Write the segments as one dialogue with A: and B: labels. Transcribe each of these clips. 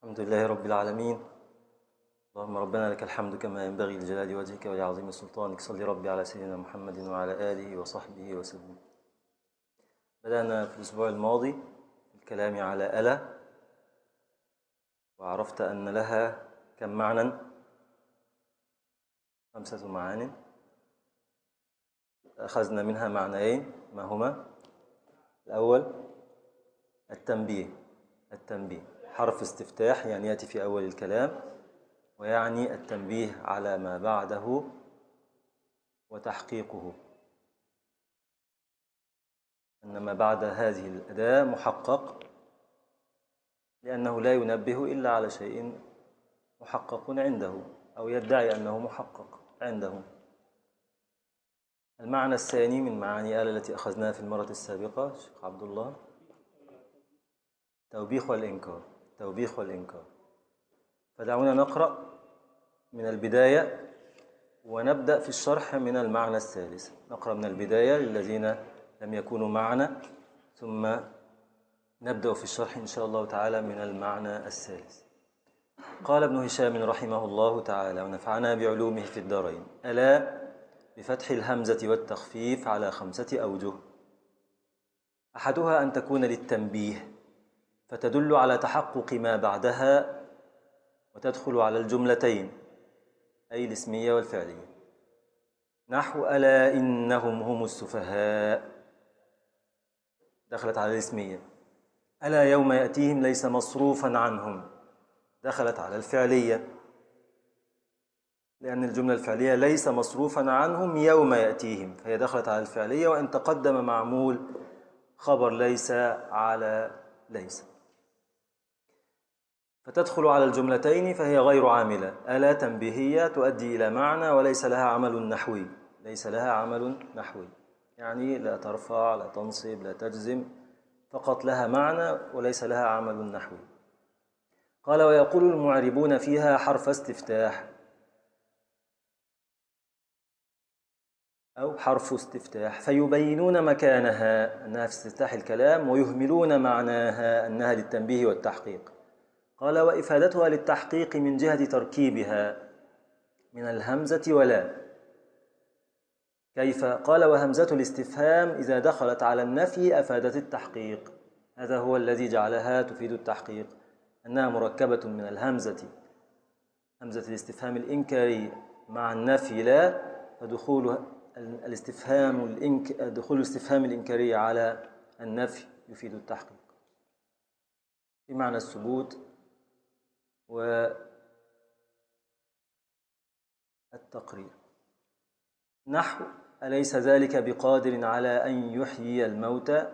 A: الحمد لله رب العالمين. اللهم ربنا لك الحمد كما ينبغي لجلال وجهك ولعظيم سلطانك. صل ربي على سيدنا محمد وعلى آله وصحبه وسلم. بدأنا في الأسبوع الماضي الكلام على ألا، وعرفت أن لها كم معنى؟ 5 معان. أخذنا منها معنيين، ما هما؟ الأول التنبيه. حرف استفتاح، يعني يأتي في أول الكلام، ويعني التنبيه على ما بعده وتحقيقه، أن ما بعد هذه الأداة محقق، لأنه لا ينبه إلا على شيء محقق عنده أو يدعي أنه محقق عنده. المعنى الثاني من معاني آلة التي أخذناها في المرة السابقة شيخ عبد الله، توبيخ والإنكار. فدعونا نقرأ من البداية ونبدأ في الشرح من المعنى الثالث. نقرأ من البداية للذين لم يكونوا معنا، ثم نبدأ في الشرح إن شاء الله تعالى من المعنى الثالث. قال ابن هشام رحمه الله تعالى ونفعنا بعلومه في الدارين: ألا بفتح الهمزة والتخفيف على 5 أوجه. أحدها أن تكون للتنبيه، فتدل على تحقق ما بعدها، وتدخل على الجملتين، أي الاسمية والفعلية. نحو ألا إنهم هم السفهاء، دخلت على الاسمية. ألا يوم يأتيهم ليس مصروفا عنهم، دخلت على الفعلية، لأن الجملة الفعلية ليس مصروفا عنهم يوم يأتيهم، فهي دخلت على الفعلية، وإن تقدم معمول خبر ليس على ليس، فتدخل على الجملتين، فهي غير عاملة. ألا تنبيهية تؤدي إلى معنى وليس لها عمل نحوي، يعني لا ترفع لا تنصب لا تجزم، فقط لها معنى وليس لها عمل نحوي. قال: ويقول المعربون فيها حرف استفتاح أو حرف استفتاح، فيبينون مكانها أنها في استفتاح الكلام، ويهملون معناها أنها للتنبيه والتحقيق. قال: وإفادتها للتحقيق من جهة تركيبها من الهمزة ولا. كيف؟ قال: وهمزة الاستفهام إذا دخلت على النفي أفادت التحقيق. هذا هو الذي جعلها تفيد التحقيق، أنها مركبة من الهمزة، همزة الاستفهام الإنكاري، مع النفي لا، فدخول دخول الاستفهام الإنكاري على النفي يفيد التحقيق بمعنى الثبوت والتقرير. نحو أليس ذلك بقادر على أن يحيي الموتى،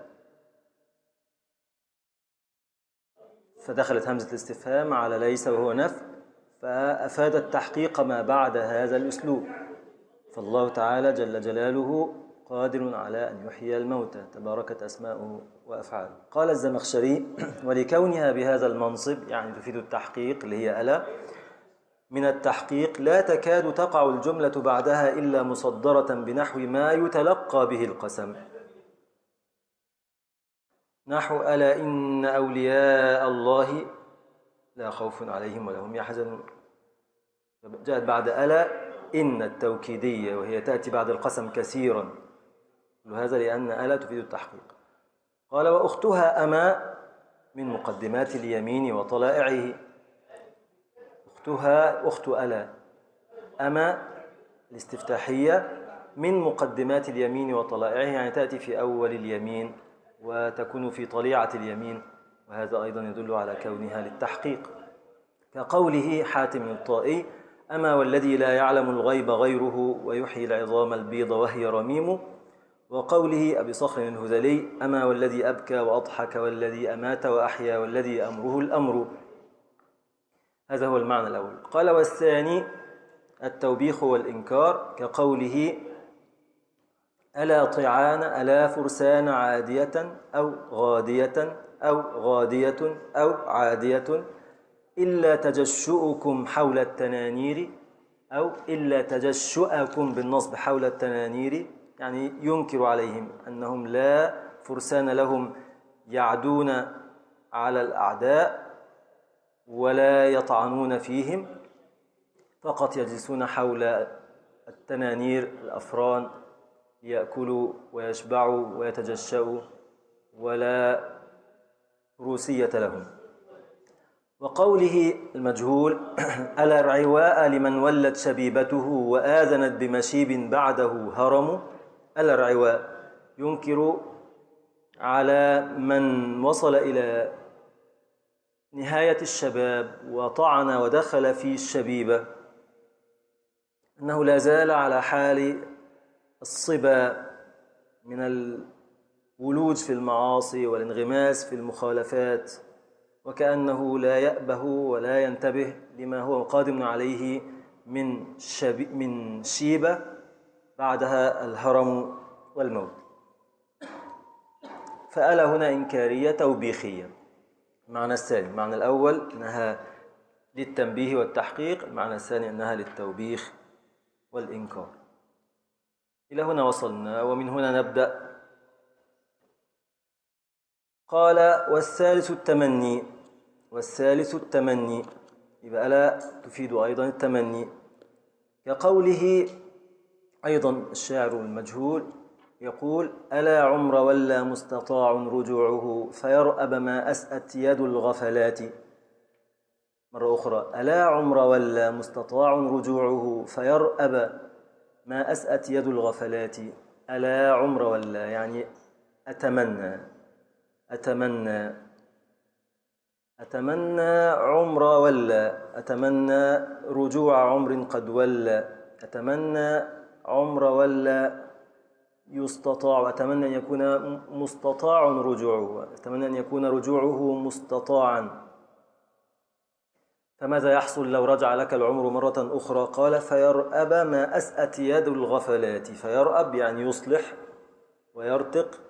A: فدخلت همزة الاستفهام على ليس وهو نفي، فأفاد التحقيق ما بعد هذا الأسلوب. فالله تعالى جل جلاله قادر على أن يحيي الموتى، تباركت أسماؤه وأفعاله. قال الزمخشري: ولكونها بهذا المنصب، يعني تفيد التحقيق اللي هي ألا، من التحقيق لا تكاد تقع الجملة بعدها إلا مصدرة بنحو ما يتلقى به القسم. نحو ألا إن أولياء الله لا خوف عليهم ولا هم يحزنون، جاءت بعد ألا إن التوكيدية، وهي تأتي بعد القسم كثيرا، وهذا لأن ألا تفيد التحقيق. قال: وأختها أما من مقدمات اليمين وطلائعه. أخت ألا، أما الاستفتاحية من مقدمات اليمين وطلائعه، يعني تأتي في أول اليمين وتكون في طليعة اليمين، وهذا أيضا يدل على كونها للتحقيق، كقوله حاتم الطائي: أما والذي لا يعلم الغيب غيره ويحيي العظام البيض وهي رميم. وقوله أبي صخر الهذلي: أما والذي أبكى وأضحك والذي أمات وأحيا والذي أمره الأمر. هذا هو المعنى الأول. قال: والثاني التوبيخ والإنكار، كقوله: ألا طعان ألا فرسان عادية أو غادية أو غادية أو عادية إلا تجشؤكم حول التنانير، أو إلا تجشؤكم بالنصب حول التنانير، يعني ينكر عليهم أنهم لا فرسان لهم يعدون على الأعداء ولا يطعنون فيهم، فقط يجلسون حول التنانير الأفران ليأكلوا ويشبعوا ويتجشؤوا، ولا روسية لهم. وقوله المجهول ألا الرعواء لمن ولت شبيبته وآذنت بمشيب بعده هرم. ألا الرعواء ينكر على من وصل إلى نهاية الشباب وطعن ودخل في الشبيبة أنه لا زال على حال الصبا من الولوج في المعاصي والانغماس في المخالفات، وكأنه لا يأبه ولا ينتبه لما هو قادم عليه من شيبة بعدها الهرم والموت. فألا هنا إنكارية توبيخية. المعنى الثاني، المعنى الأول أنها للتنبيه والتحقيق، المعنى الثاني أنها للتوبيخ والإنكار. إلى هنا وصلنا، ومن هنا نبدأ. قال والثالث التمني. والثالث التمني، يبقى ألا تفيد أيضا التمني، كقوله أيضا الشاعر المجهول يقول ألا عمر ولا مستطاع رجوعه فيرأب ما أسأت يد الغفلات. مرة أخرى ألا عمر ولا مستطاع رجوعه فيرأب ما أسأت يد الغفلات. ألا عمر ولا يعني أتمنى عمر ولا، أتمنى رجوع عمر قد ولى، أتمنى عمر ولا يستطاع، أتمنى أن يكون مستطاع رجوعه، أتمنى أن يكون رجوعه مستطاعا. فماذا يحصل لو رجع لك العمر مرة أخرى؟ قال فيرأب ما أسأت يد الغفلات. فيرأب يعني يصلح ويرتق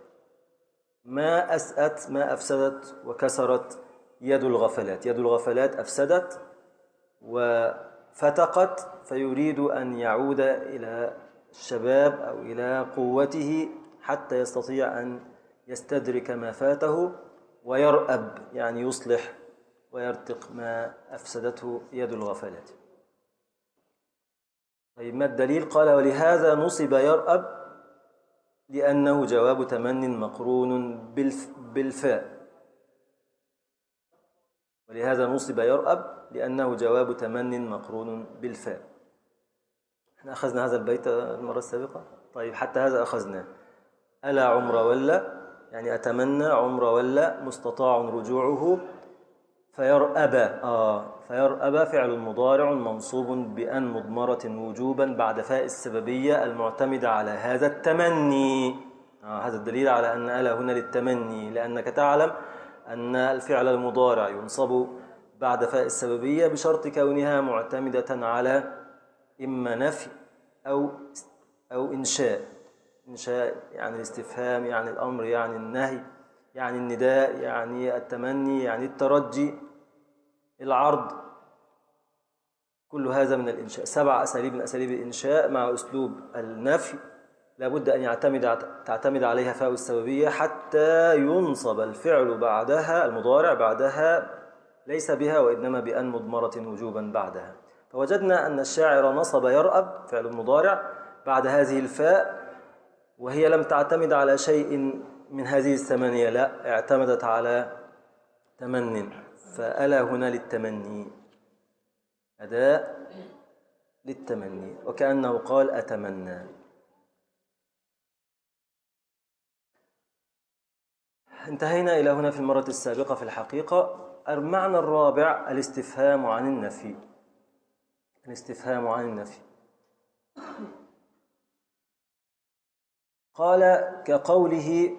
A: ما أسأت، ما أفسدت وكسرت يد الغفلات. يد الغفلات أفسدت وفتقت، فيريد أن يعود إلى الشباب أو إلى قوته حتى يستطيع أن يستدرك ما فاته. ويرأب يعني يصلح ويرتق ما أفسدته يد الغفلات. طيب ما الدليل؟ قال ولهذا نصب يرأب لأنه جواب تمن مقرون بالفاء. ولهذا نصب يرأب لأنه جواب تمن مقرون بالفاء. احنا أخذنا هذا البيت المرة السابقة. طيب حتى هذا أخذناه. ألا عمر ولا يعني أتمنى عمر ولا مستطاع رجوعه. فيرأب فعل مضارع منصوب بأن مضمرة وجوبا بعد فاء السببية المعتمدة على هذا التمني. هذا الدليل على أن ألا هنا للتمني، لأنك تعلم أن الفعل المضارع ينصب بعد فاء السببية بشرط كونها معتمدة على إما نفي أو إنشاء. إنشاء يعني الاستفهام، يعني الأمر، يعني النهي، يعني النداء، يعني التمني، يعني الترجي، العرض. كل هذا من الإنشاء. 7 أساليب من أساليب الإنشاء مع أسلوب النفي لابد أن تعتمد عليها فاء السببية حتى ينصب الفعل بعدها، المضارع بعدها ليس بها وإنما بأن مضمرة وجوبا بعدها. فوجدنا أن الشاعر نصب يرأب فعل المضارع بعد هذه الفاء، وهي لم تعتمد على شيء من هذه الثمانية، لا، اعتمدت على تمن. فألا هنا للتمني، أداة للتمني، وكأنه قال أتمنى. انتهينا إلى هنا في المرة السابقة في الحقيقة. المعنى الرابع الاستفهام عن النفي. الاستفهام عن النفي. قال كقوله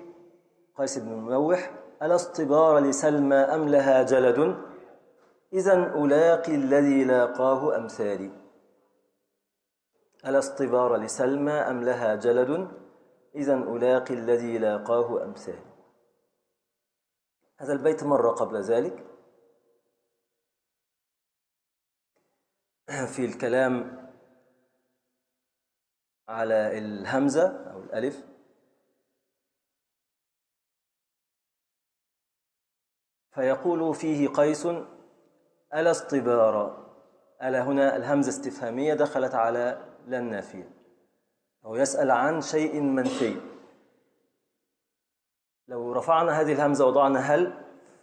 A: قيس بن الملوح ألا اصطبار لسلمى أم لها جلد إذن ألاقي الذي لاقاه أمثالي. ألا اصطبار لسلمى أم لها جلد إذن ألاقي الذي لاقاه أمثالي. هذا البيت مر قبل ذلك في الكلام على الهمزة أو الألف. فيقول فيه قيس ألا اصطبار. ألا هنا الهمزة استفهامية دخلت على لا النافية، هو يسأل عن شيء منفي. لو رفعنا هذه الهمزة وضعنا هل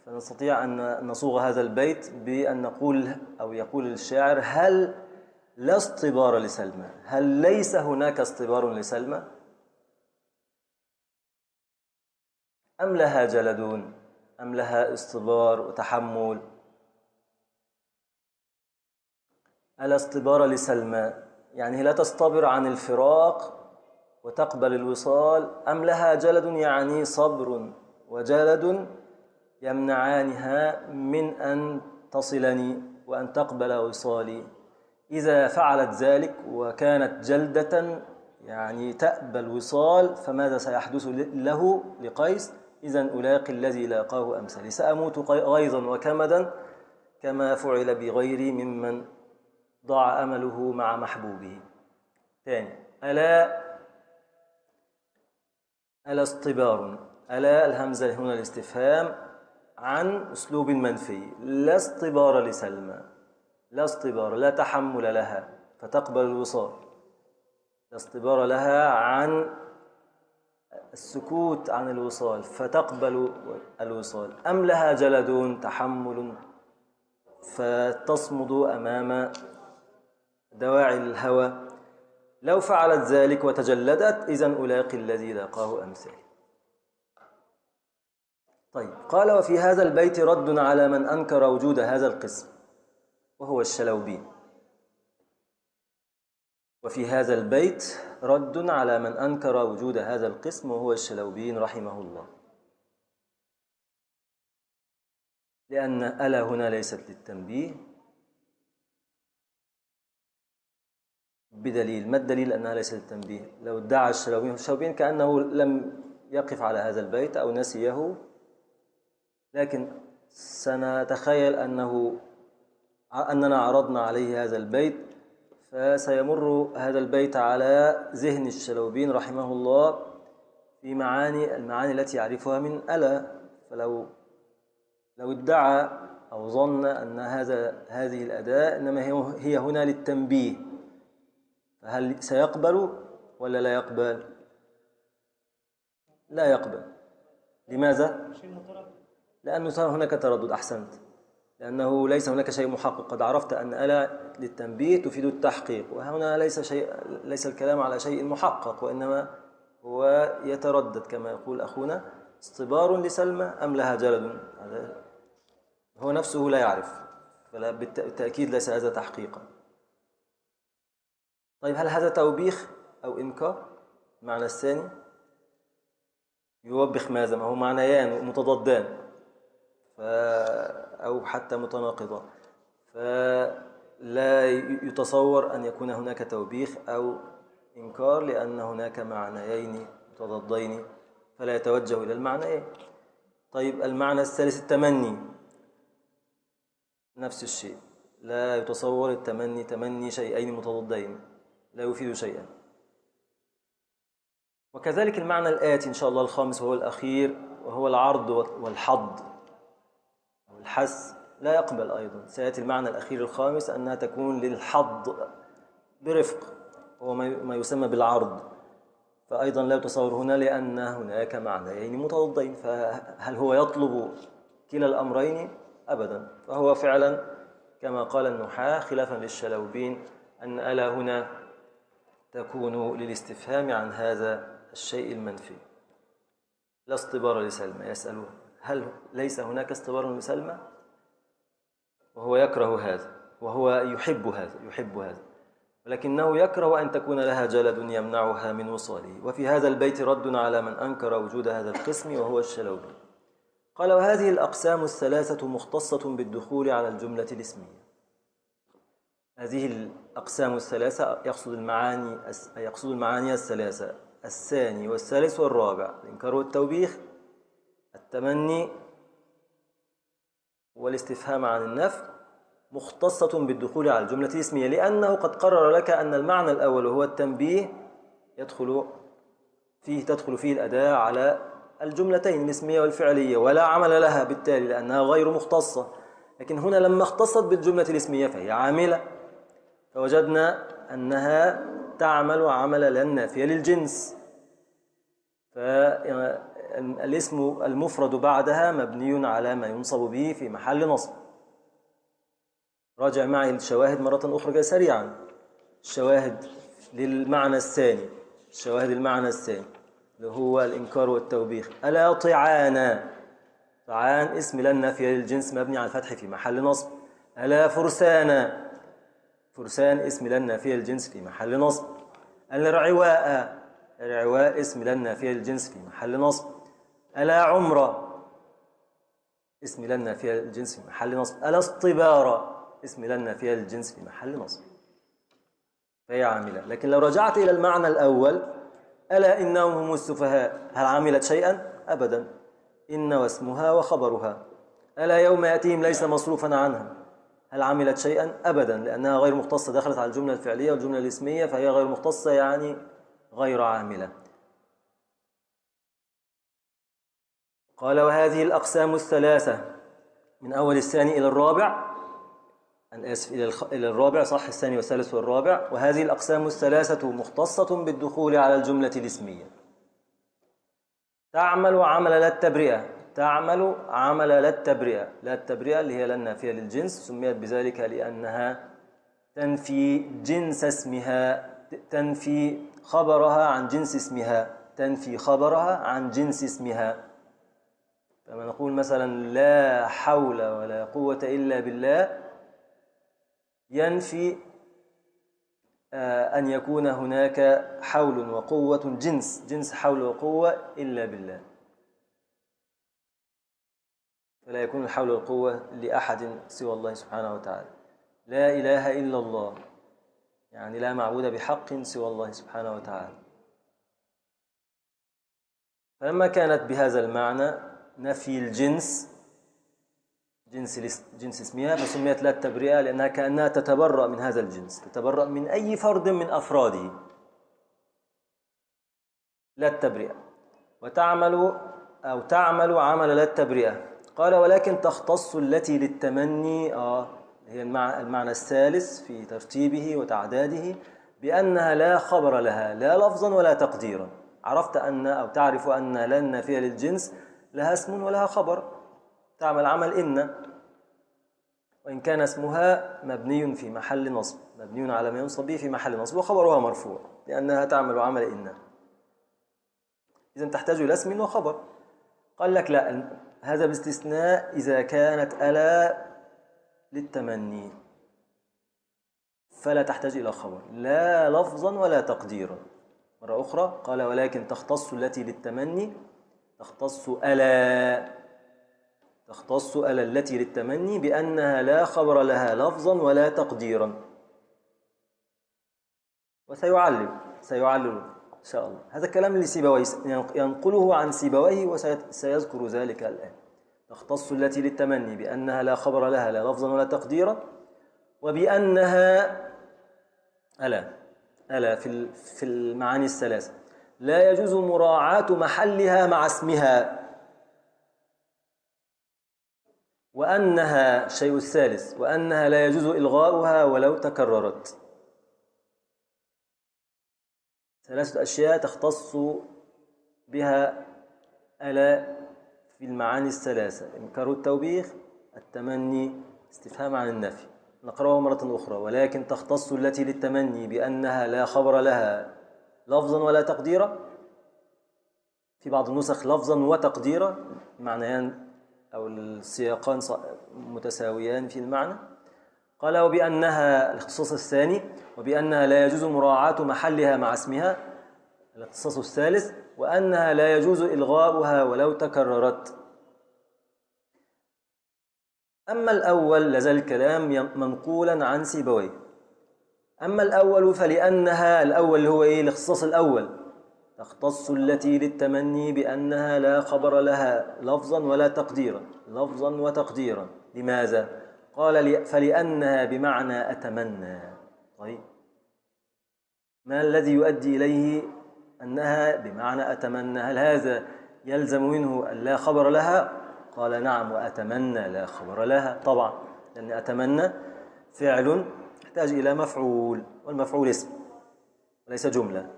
A: فنستطيع أن نصوغ هذا البيت بأن نقول أو يقول الشاعر: هل لا اصطبار لسلمى، هل ليس هناك اصطبار لسلمى، أم لها جلد، أم لها اصطبار وتحمل. ألا اصطبار لسلمى يعني هي لا تصطبر عن الفراق وتقبل الوصال، أم لها جلد يعني صبر وجلد يمنعانها من أن تصلني وأن تقبل وصالي. إذا فعلت ذلك وكانت جلدة يعني تأبى الوصال، فماذا سيحدث له لقيس؟ إذن ألاقي الذي لاقاه أمثالي، سأموت غيظا وكمدا كما فعل بغيري ممن ضاع أمله مع محبوبه. ثاني: ألا اصطبار. ألا الهمزة هنا الاستفهام عن أسلوب منفي. لا اصطبار لسلمى، لا اصطبار، لا تحمل لها فتقبل الوصال، لا اصطبار لها عن السكوت عن الوصال فتقبل الوصال، أم لها جلد تحمل فتصمد أمام دواعي الهوى. لو فعلت ذلك وتجلدت إذن ألاقي الذي لاقاه أمثالي. طيب، قال: وفي هذا البيت رد على من أنكر وجود هذا القسم وهو الشلوبين. وفي هذا البيت رد على من أنكر وجود هذا القسم وهو الشلوبين رحمه الله، لأن ألا هنا ليست للتنبيه بدليل. ما الدليل أنها ليست للتنبيه؟ لو ادعى الشلوبين كأنه لم يقف على هذا البيت أو نسيه، لكن سنتخيل أننا عرضنا عليه هذا البيت، فسيمر هذا البيت على ذهن الشلوبين رحمه الله في المعاني التي يعرفها من ألا. فلو ادعى أو ظن أن هذه الأداة إنما هي هنا للتنبيه، فهل سيقبل ولا لا يقبل؟ لا يقبل. لماذا؟ لأنه صار هناك تردد. أحسنت، لأنه ليس هناك شيء محقق. قد عرفت أن ألا للتنبيه تفيد التحقيق، وهنا ليس الكلام على شيء محقق، وإنما هو يتردد كما يقول أخونا: اصطبار لسلمى أم لها جلد. هو نفسه لا يعرف، فلا بالتأكيد ليس هذا تحقيقا. طيب، هل هذا توبيخ أو إنكار؟ المعنى الثاني يوبخ ماذا؟ ما هو معنيان متضادان أو حتى متناقضان، فلا يتصور أن يكون هناك توبيخ أو إنكار، لأن هناك معنيين متضادين فلا يتوجه إلى المعنيين. طيب، المعنى الثالث التمني، نفس الشيء، لا يتصور التمني تمني شيئين متضادين، لا يفيد شيئا. وكذلك المعنى الآتي إن شاء الله الخامس وهو الأخير، وهو العرض والحض أو الحث، لا يقبل أيضا. سيأتي المعنى الأخير الخامس أنها تكون للحض برفق، وهو ما يسمى بالعرض، فأيضا لا يتصور هنا لأن هناك معنيين متضادين. فهل هو يطلب كلا الأمرين؟ أبدا. فهو فعلا كما قال النحاة خلافا للشلوبين أن ألا هنا تكون للاستفهام عن هذا الشيء المنفي. لا اصطبار لسلمى، يسأله: هل ليس هناك اصطبار لسلمى؟ وهو يكره هذا، وهو يحب هذا، ولكنه يكره أن تكون لها جلد يمنعها من وصاله. وفي هذا البيت رد على من أنكر وجود هذا القسم وهو الشلوبي. قال: وهذه الأقسام الثلاثة مختصة بالدخول على الجملة الاسمية. هذه الأقسام الثلاثة يقصد المعاني الثلاثة: الثاني والثالث والرابع، الإنكار والتوبيخ، التمني والاستفهام عن النفي، مختصة بالدخول على الجملة الاسمية، لأنه قد قرر لك أن المعنى الأول هو التنبيه تدخل فيه الأداة على الجملتين الاسمية والفعلية، ولا عمل لها بالتالي لأنها غير مختصة. لكن هنا لما اختصت بالجملة الاسمية فهي عاملة، فوجدنا أنها تعمل عمل لا النافية للجنس، فالاسم المفرد بعدها مبني على ما ينصب به في محل نصب. راجع معي الشواهد مرة أخرى سريعا. الشواهد للمعنى الثاني، الشواهد المعنى الثاني اللي هو الإنكار والتوبيخ. ألا طعانا، طعان اسم لا النافية للجنس مبني على الفتح في محل نصب. ألا فرسانا، فرسان اسم لا النافية للجنس في محل نصب. الرعواء، الرعواء اسم لا النافية للجنس في محل نصب. ألا عمرة اسم لا النافية للجنس في محل نصب. ألا اصطبار اسم لا النافية للجنس في محل نصب، فهي عاملة. لكن لو رجعت إلى المعنى الأول، ألا إنهم هم السفهاء، هل عملت شيئا؟ أبدا. إن واسمها وخبرها. ألا يوم يأتيهم ليس مصروفا عنها، هل عملت شيئا؟ أبدا، لأنها غير مختصة، دخلت على الجملة الفعلية والجملة الاسمية، فهي غير مختصة يعني غير عاملة. قال وهذه الأقسام الثلاثة من أول الثاني إلى الرابع، أنا آسف إلى الرابع، صح، الثاني والثالث والرابع. وهذه الأقسام الثلاثة مختصة بالدخول على الجملة الاسمية. تعمل عمل لا التبرئة، تعمل عمل لا التبرئة، لا التبرئة اللي هي لا النافية للجنس، سميت بذلك لأنها تنفي جنس اسمها، تنفي خبرها عن جنس اسمها، تنفي خبرها عن جنس اسمها. فما نقول مثلا لا حول ولا قوة إلا بالله، ينفي أن يكون هناك حول وقوة، جنس حول وقوة إلا بالله، فلا يكون الحول والقوة لأحد سوى الله سبحانه وتعالى. لا إله إلا الله، يعني لا معبود بحق سوى الله سبحانه وتعالى. فلما كانت بهذا المعنى نفي الجنس، جنس اسمها، فسميت لا التبرئة لأنها كأنها تتبرأ من هذا الجنس، تتبرأ من أي فرد من أفراده. لا التبرئة. وتعمل أو تعمل عمل لا التبرئة. قال ولكن تختص التي للتمني، هي المعنى الثالث في ترتيبه وتعداده، بأنها لا خبر لها لا لفظا ولا تقديرا. عرفت أن أو تعرف أن لا النافية للجنس لها اسم ولها خبر، تعمل عمل إن، وإن كان اسمها مبني في محل نصب، مبني على ما ينصب به في محل نصب، وخبرها مرفوع لأنها تعمل عمل إن. إذن تحتاج إلى اسم وخبر. قال لك لا، هذا باستثناء إذا كانت ألا للتمني، فلا تحتاج إلى خبر لا لفظا ولا تقديرا. مرة أخرى قال ولكن تختص التي للتمني، تختص ألا التي للتمني بأنها لا خبر لها لفظا ولا تقديرا. سيعلل إن شاء الله. هذا الكلام لسيبويه، ينقله عن سيبويه وسيذكر ذلك الآن. تختص التي للتمني بأنها لا خبر لها لا لفظا ولا تقديرا، وبأنها ألا في المعاني الثلاثة لا يجوز مراعاة محلها مع اسمها، وأنها الشيء الثالث، وأنها لا يجوز إلغاؤها ولو تكررت. ثلاثة أشياء تختص بها ألا في المعاني الثلاثة: إنكار التوبيخ، التمني، استفهام عن النفي. نقرأه مرة أخرى. ولكن تختص التي للتمني بأنها لا خبر لها لفظا ولا تقديرا، في بعض النسخ لفظا وتقديرا، معنيان أو السياقان متساويان في المعنى. قال وبأنها الاختصاص الثاني، وبأنها لا يجوز مراعاة محلها مع اسمها الاختصاص الثالث، وأنها لا يجوز إلغاؤها ولو تكررت. أما الأول لازال الكلام منقولا عن سيبويه. أما الأول فلأنها، الأول اللي هو إيه؟ الاختصاص الأول، تختص التي للتمني بأنها لا خبر لها لفظا ولا تقديرا، لفظا وتقديرا. لماذا؟ قال فلأنها بمعنى أتمنى. طيب ما الذي يؤدي إليه أنها بمعنى أتمنى؟ هل هذا يلزم منه أن لا خبر لها؟ قال نعم، وأتمنى لا خبر لها طبعا. لأن أتمنى فعل يحتاج إلى مفعول، والمفعول اسم وليس جملة،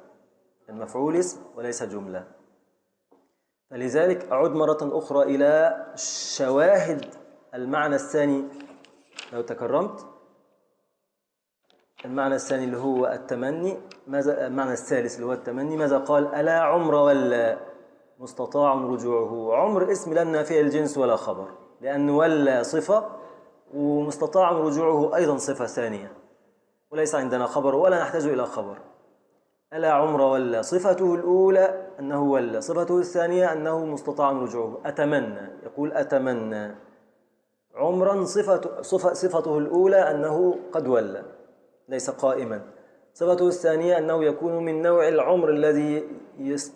A: المفعول اسم وليس جملة. فلذلك أعود مرة أخرى إلى شواهد المعنى الثاني لو تكرمت. المعنى الثاني اللي هو التمني، ماذا المعنى الثالث اللي هو التمني؟ ماذا قال؟ ألا عمر ولا مستطاع رجوعه. عمر اسم لا نافية للجنس ولا خبر، لأن ولا صفة، ومستطاع رجوعه أيضا صفة ثانية، وليس عندنا خبر ولا نحتاج إلى خبر. ألا عمر ولا صفته الأولى أنه ولا، صفته الثانية أنه مستطاع رجوعه. أتمنى، يقول أتمنى عمرا، صفته الأولى أنه قد ولى ليس قائما، صفته الثانية أنه يكون من نوع العمر الذي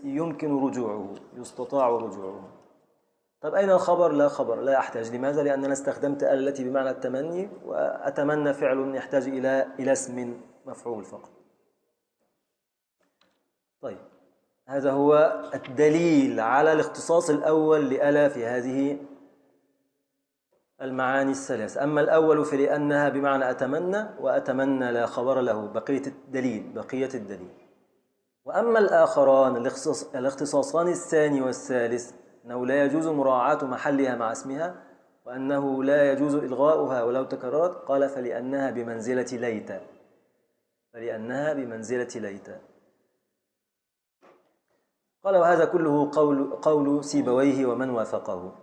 A: يمكن رجوعه، يستطاع رجوعه. طب أين الخبر؟ لا خبر، لا أحتاج. لماذا؟ لأننا استخدمت التي بمعنى التمني، وأتمنى فعل يحتاج إلى اسم مفعول فقط. طيب، هذا هو الدليل على الاختصاص الأول لألا في هذه المعاني الثلاث. أما الأول فلأنها بمعنى أتمنى، وأتمنى لا خبر له، بقية الدليل. وأما الآخران الاختصاصان الثاني والثالث، أنه لا يجوز مراعاة محلها مع اسمها، وأنه لا يجوز إلغاؤها ولو تكررت. قال فلأنها بمنزلة ليت، فلأنها بمنزلة ليت. قال وهذا كله قول سيبويه ومن وافقه،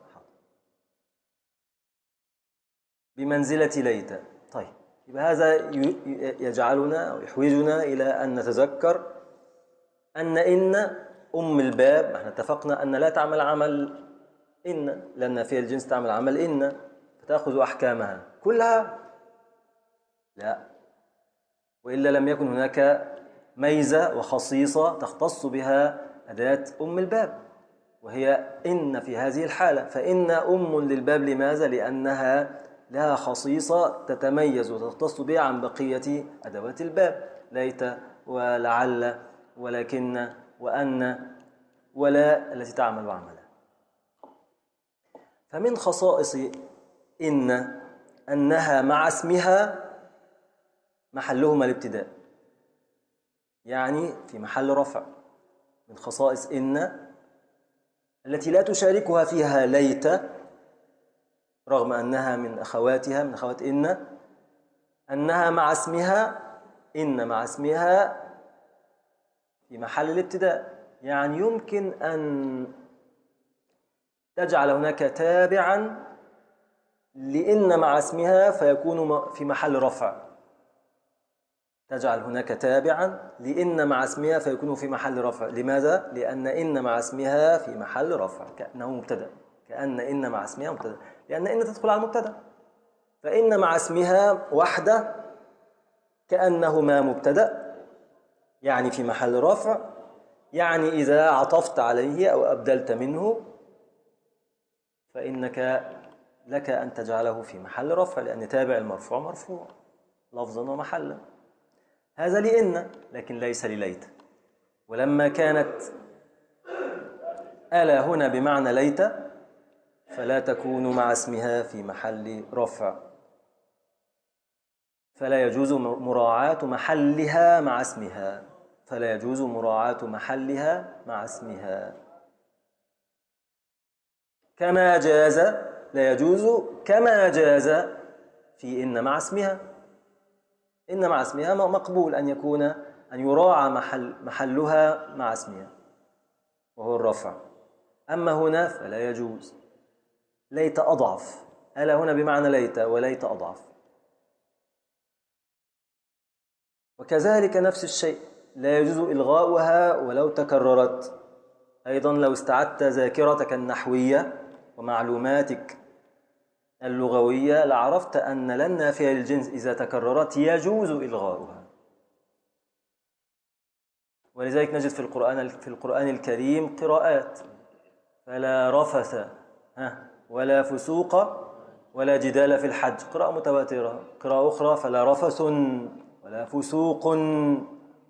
A: بمنزلة ليت. طيب، يبقى هذا يجعلنا أو يحوجنا إلى أن نتذكر أن إن أم الباب، احنا اتفقنا أن لا تعمل عمل إن، لأن في الجنس تعمل عمل إن، فتأخذ أحكامها كلها؟ لا، وإلا لم يكن هناك ميزة وخصيصة تختص بها أداة أم الباب، وهي إن في هذه الحالة. فإن أم للباب، لماذا؟ لأنها لها خصيصة تتميز وتختص بها عن بقية أدوات الباب، ليت ولعل ولكن وأن ولا التي تعمل عملا. فمن خصائص إن أنها مع اسمها محلهما الابتداء، يعني في محل رفع. من خصائص إن التي لا تشاركها فيها ليت، رغم أنها من أخواتها، من أخوات إن، أنها مع اسمها، إن مع اسمها في محل الابتداء. يعني يمكن أن تجعل هناك تابعا لإن مع اسمها فيكون في محل رفع، تجعل هناك تابعا لإن مع اسمها فيكون في محل رفع. لماذا؟ لأن إن مع اسمها في محل رفع، كأنه مبتدأ، كأن إن مع اسمها مبتدأ، لأن إن تدخل على المبتدأ. فإن مع اسمها وحده كأنهما مبتدأ، يعني في محل رفع. يعني إذا عطفت عليه أو أبدلت منه فإنك لك أن تجعله في محل رفع، لأن تابع المرفوع مرفوع لفظا ومحلا. هذا لإن، لكن ليس لليت. ولما كانت ألا هنا بمعنى ليت فلا تكون مع اسمها في محل رفع، فلا يجوز مراعاة محلها مع اسمها، فلا يجوز مراعاة محلها مع اسمها. كما جاز، لا يجوز كما جاز في إن مع اسمها. إن مع اسمها مقبول أن يكون، أن يراعى محلها مع اسمها وهو الرفع. أما هنا فلا يجوز. ليت أضعف، ألا هنا بمعنى ليت، وليت أضعف. وكذلك نفس الشيء لا يجوز إلغاؤها ولو تكررت. أيضا لو استعدت ذاكرتك النحوية ومعلوماتك اللغوية لعرفت أن لا نافية للجنس إذا تكررت يجوز إلغاؤها. ولذلك نجد في القرآن الكريم قراءات: فلا رفث ولا فسوق ولا جدال في الحج، قراءة متواترة. قراءة أخرى: فلا رفث ولا فسوق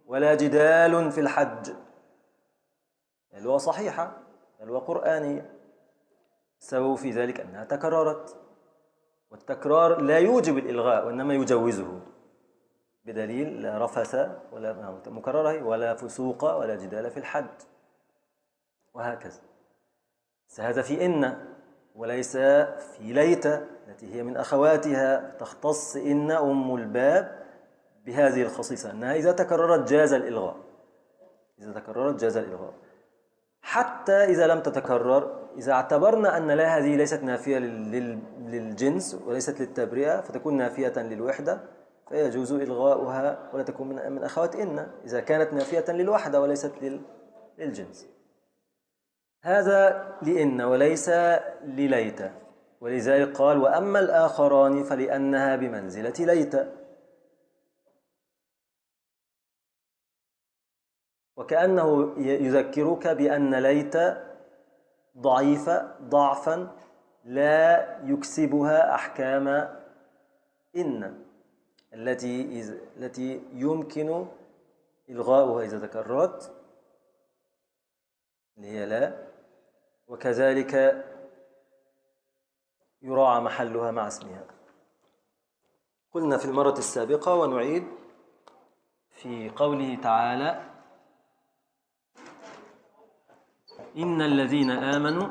A: ولا جدال في الحج، اللغة صحيحة، اللغة قرآنية. السبب في ذلك أنها تكررت. والتكرار لا يوجب الإلغاء وإنما يجوزه، بدليل لا رفث ولا مكررة ولا فسوق ولا جدال في الحج، وهكذا. هذا في إن، وليس في ليت التي هي من أخواتها، تختص إن أم الباب بهذه الخصيصة أنها إذا تكررت جاز الإلغاء، إذا تكررت جاز الإلغاء. حتى إذا لم تتكرر، إذا اعتبرنا أن لا هذه ليست نافية للجنس وليست للتبرئة فتكون نافية للوحدة، فيجوز إلغاؤها ولا تكون من أخوات إن إذا كانت نافية للوحدة وليست للجنس. هذا لإن وليس لليت، ولذلك قال وأما الآخران فلأنها بمنزلة ليت. وكأنه يذكرك بأن ليت ضعيفة ضعفا لا يكسبها أحكام إن التي يمكن إلغاؤها إذا تكررت، اللي هي لا، وكذلك يراعى محلها مع اسمها. قلنا في المرة السابقة ونعيد في قوله تعالى إن الذين آمنوا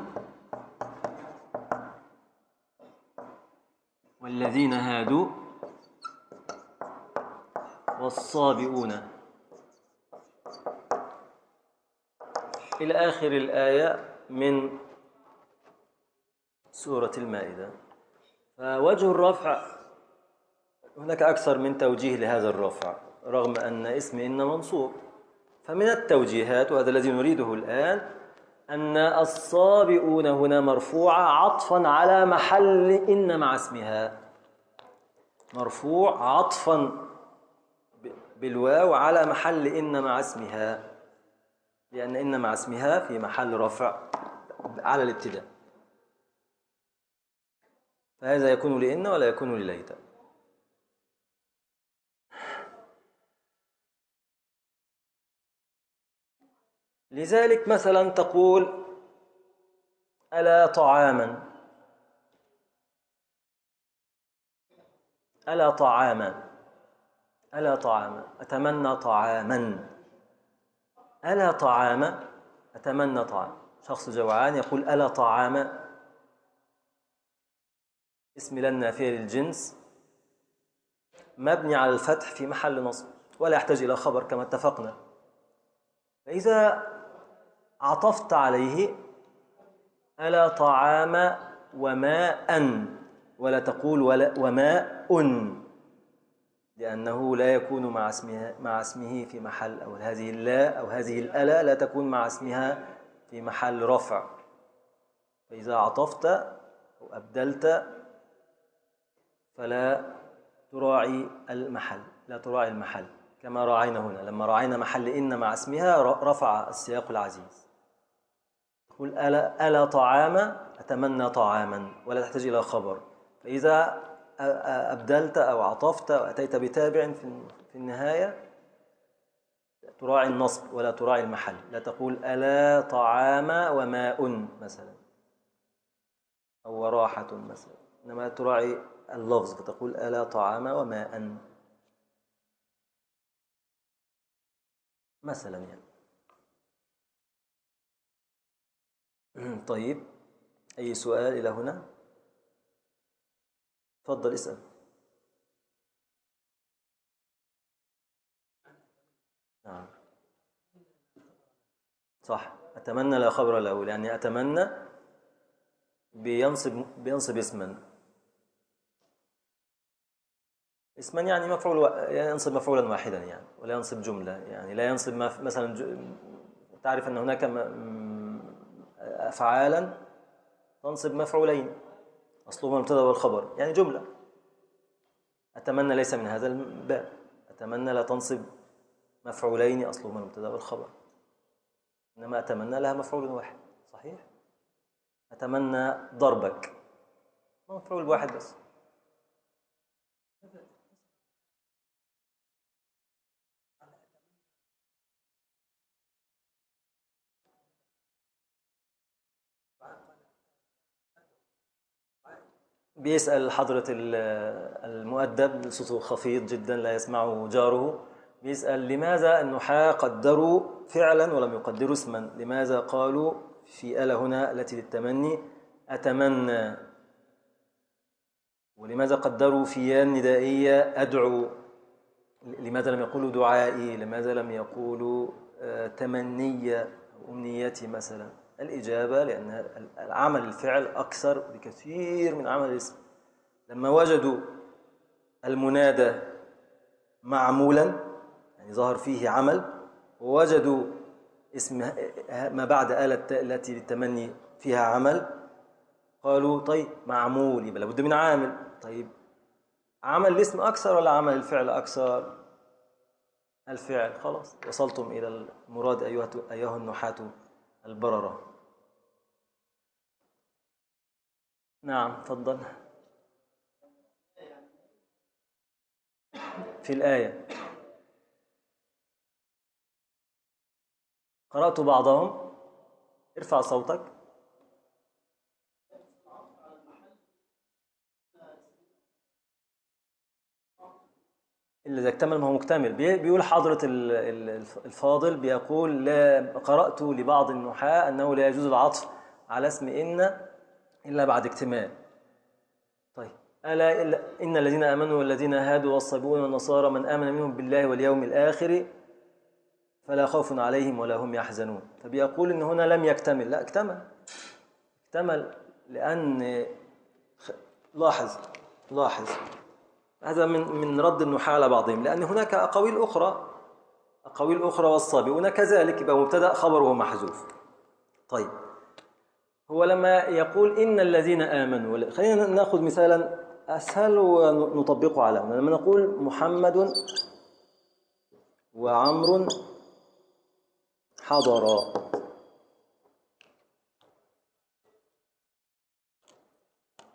A: والذين هادوا والصابئون إلى آخر الآية من سورة المائدة. فوجه الرفع هناك أكثر من توجيه لهذا الرفع رغم أن اسم إن منصوب. فمن التوجيهات، وهذا الذي نريده الآن، أن الصابئون هنا مرفوعة عطفا على محل إن مع اسمها، مرفوع عطفا بالواو على محل إن مع اسمها، لأن إن مع اسمها في محل رفع على الابتداء، فهذا يكون لإن ولا يكون لليت. لذلك مثلا تقول ألا طعاما، ألا طعاما، ألا طعاما، أتمنى طعاما، ألا طعاما، أتمنى طعاما. شخص جوعان يقول ألا طعاما، اسم لا النافية للجنس مبني على الفتح في محل نصب ولا يحتاج إلى خبر كما اتفقنا. فإذا عطفت عليه ألا طعام وماء، ولا تقول وماء، لأنه لا يكون مع اسمه في محل، أو هذه اللا أو هذه الألا لا تكون مع اسمها في محل رفع. فإذا عطفت أو أبدلت فلا تراعي المحل، لا تراعي المحل كما راعينا هنا. لما راعينا محل إن مع اسمها رفع السياق العزيز. تقول ألا طعاما، أتمنى طعاما، ولا تحتاج إلى خبر. فإذا أبدلت أو عطفت أو أتيت بتابع في النهاية تراعي النصب ولا تراعي المحل. لا تقول ألا طعام وماء مثلا أو وراحة مثلا، إنما تراعي اللفظ فتقول ألا طعام وماء مثلا يعني. طيب، أي سؤال إلى هنا؟ تفضل اسأل. نعم صح، أتمنى لا خبر له، يعني أتمنى بينصب اسما يعني مفعول، يعني ينصب مفعولا واحدا يعني، ولا ينصب جملة، يعني لا ينصب مثلا تعرف أن هناك أفعالا تنصب مفعولين أصلهما المبتدأ والخبر، يعني جملة. أتمنى ليس من هذا الباب، أتمنى لا تنصب مفعولين أصلهما المبتدأ والخبر، إنما أتمنى لها مفعول واحد. صحيح، أتمنى ضربك، مفعول واحد بس. بيسأل حضرة المؤدب، صوته خفيض جدا لا يسمعه جاره، بيسأل لماذا النحاة قدروا فعلا ولم يقدروا اسما؟ لماذا قالوا في ألا هنا التي للتمني أتمنى؟ ولماذا قدروا في يا الندائية أدعو؟ لماذا لم يقولوا دعائي؟ لماذا لم يقولوا تمني أو أمنيتي مثلا؟ الإجابة لأن العمل الفعل أكثر بكثير من عمل الاسم. لما وجدوا المنادى معمولا يعني ظهر فيه عمل، ووجدوا اسم ما بعد آلة التي للتمني فيها عمل، قالوا طيب معمول يبقى لابد من عامل. طيب عمل الاسم أكثر ولا عمل الفعل أكثر؟ الفعل. خلاص وصلتم إلى المراد أيها النحاة البررة. نعم تفضل. في الآية قرأت بعضهم. ارفع صوتك. إلا إذا اكتمل ما هو مكتمل. بيقول حضرة الفاضل بيقول لا قرأت لبعض النحاة أنه لا يجوز العطف على اسم إلا بعد اكتمال. طيب ألا إن الذين آمنوا والذين هادوا والصابئون والنصارى من آمن منهم بالله واليوم الآخر فلا خوف عليهم ولا هم يحزنون. فبيقول إن هنا لم يكتمل. لا اكتمل لأن لاحظ هذا من رد النحاة على بعضهم، لأن هناك أقاويل أخرى والصابئون كذلك يبقى مبتدأ خبره محذوف. طيب هو لما يقول إن الذين آمنوا، خلينا نأخذ مثالا أسهل ونطبقه على هنا. لما نقول محمد وعمر حضرا،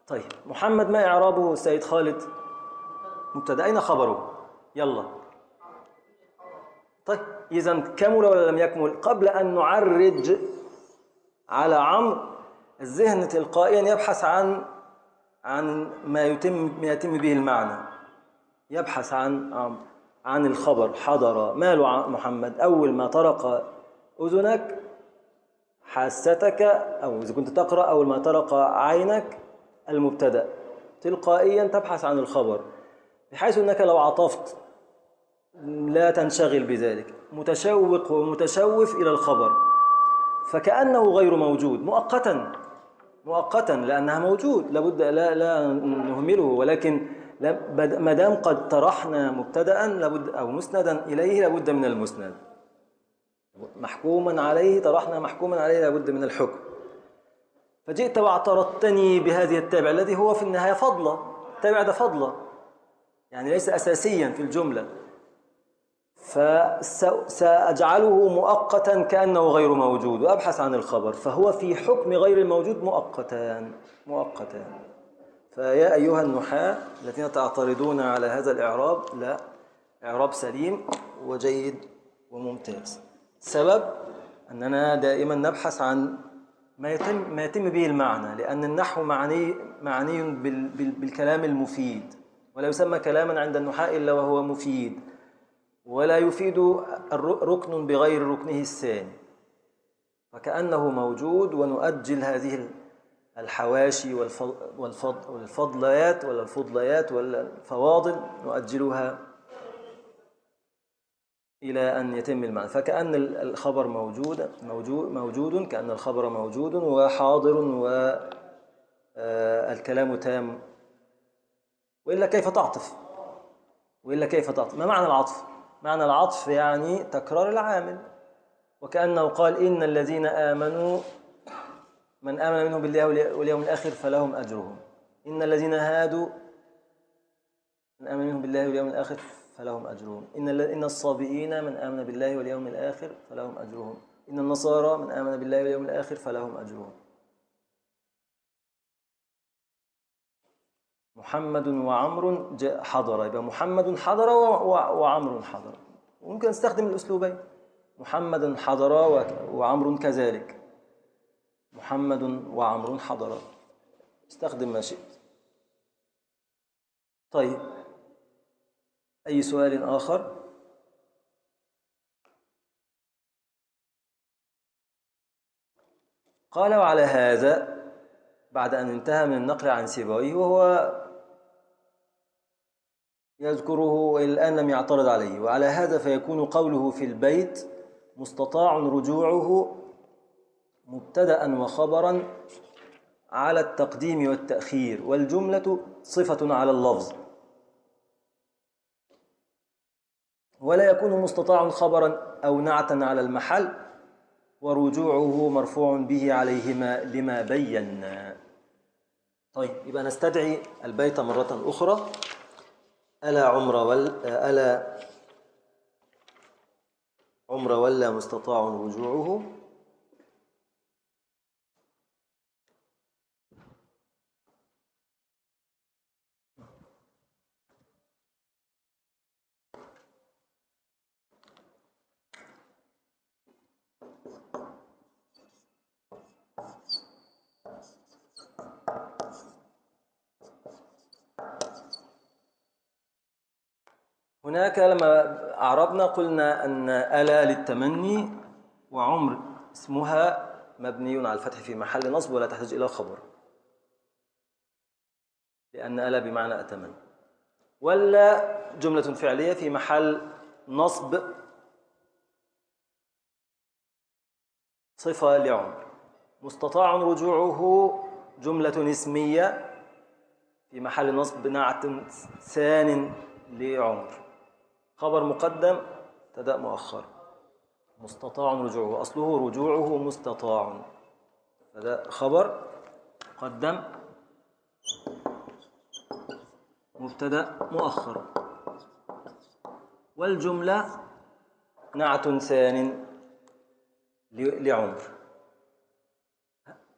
A: طيب محمد ما إعرابه سيد خالد؟ مبتدأ. أين خبره؟ يلا. طيب إذا كمل ولا لم يكمل؟ قبل أن نعرج على عمرو الذهن تلقائيا يبحث عن ما يتم به المعنى، يبحث عن الخبر. حضر ماله محمد؟ أول ما طرق أذنك حاستك، أو إذا كنت تقرأ أول ما طرق عينك المبتدأ، تلقائيا تبحث عن الخبر، بحيث أنك لو عطفت لا تنشغل بذلك، متشوق ومتشوف إلى الخبر، فكأنه غير موجود مؤقتا لأنها موجود لابد لا نهمله، ولكن ما دام قد طرحنا مبتدأ لابد أو مسندا إليه لابد من المسند. محكوما عليه طرحنا محكوما عليه لابد من الحكم. فجئت واعترضتني بهذه التابع الذي هو في النهاية فضلة. التابع ده فضلة يعني ليس أساسيا في الجملة، فسأجعله مؤقتا كأنه غير موجود وأبحث عن الخبر، فهو في حكم غير الموجود مؤقتا. فيا أيها النحاة الذين تعترضون على هذا الإعراب، لا، إعراب سليم وجيد وممتاز. السبب أننا دائما نبحث عن ما يتم به المعنى، لأن النحو معني بالكلام المفيد، ولا يسمى كلاما عند النحاة إلا وهو مفيد، ولا يفيد ركن بغير ركنه الثاني، فكأنه موجود. ونؤجل هذه الحواشي والفضليات والفواضل نؤجلها إلى أن يتم المعنى، فكأن الخبر موجود كأن الخبر موجود وحاضر والكلام تام. وإلا كيف تعطف؟ ما معنى العطف؟ معنى العطف يعني تكرار العامل، وكأنه قال إن الذين آمنوا من آمن منهم بالله واليوم الآخر فلهم أجرهم. إن الذين هادوا من آمن منهم بالله واليوم الآخر فلهم أجرهم. إن الصابئين من آمن بالله واليوم الآخر فلهم أجرهم. إن النصارى من آمن بالله واليوم الآخر فلهم أجرهم. محمد وعمر حضر، يبقى محمد حضر وعمر حضر. وممكن نستخدم الأسلوبين، محمد حضر وعمر كذلك، محمد وعمر حضر، استخدم ما شئت. طيب، أي سؤال آخر؟ قال: وعلى هذا، بعد أن انتهى من النقل عن سيبويه، وهو يذكره الآن لم يعترض عليه، وعلى هذا فيكون قوله في البيت مستطاع رجوعه مبتدأ وخبرا على التقديم والتأخير، والجملة صفة على اللفظ، ولا يكون مستطاع خبرا أو نعتا على المحل، ورجوعه مرفوع به عليهما لما بينا. طيب، يبقى نستدعي البيت مرة أخرى. ألا عمر ولا مستطاع رجوعه. هناك لما أعربنا قلنا أن ألا للتمني، وعمر اسمها مبني على الفتح في محل نصب ولا تحتاج إلى خبر، لأن ألا بمعنى أتمنى. ولا جملة فعلية في محل نصب صفة لعمر. مستطاع رجوعه جملة اسمية في محل نصب نعت ثان لعمر، خبر مقدم ابتدأ مؤخر. مستطاع رجوعه أصله رجوعه مستطاع، فده خبر مقدم مبتدأ مؤخر، والجملة نعت ثان لعمر.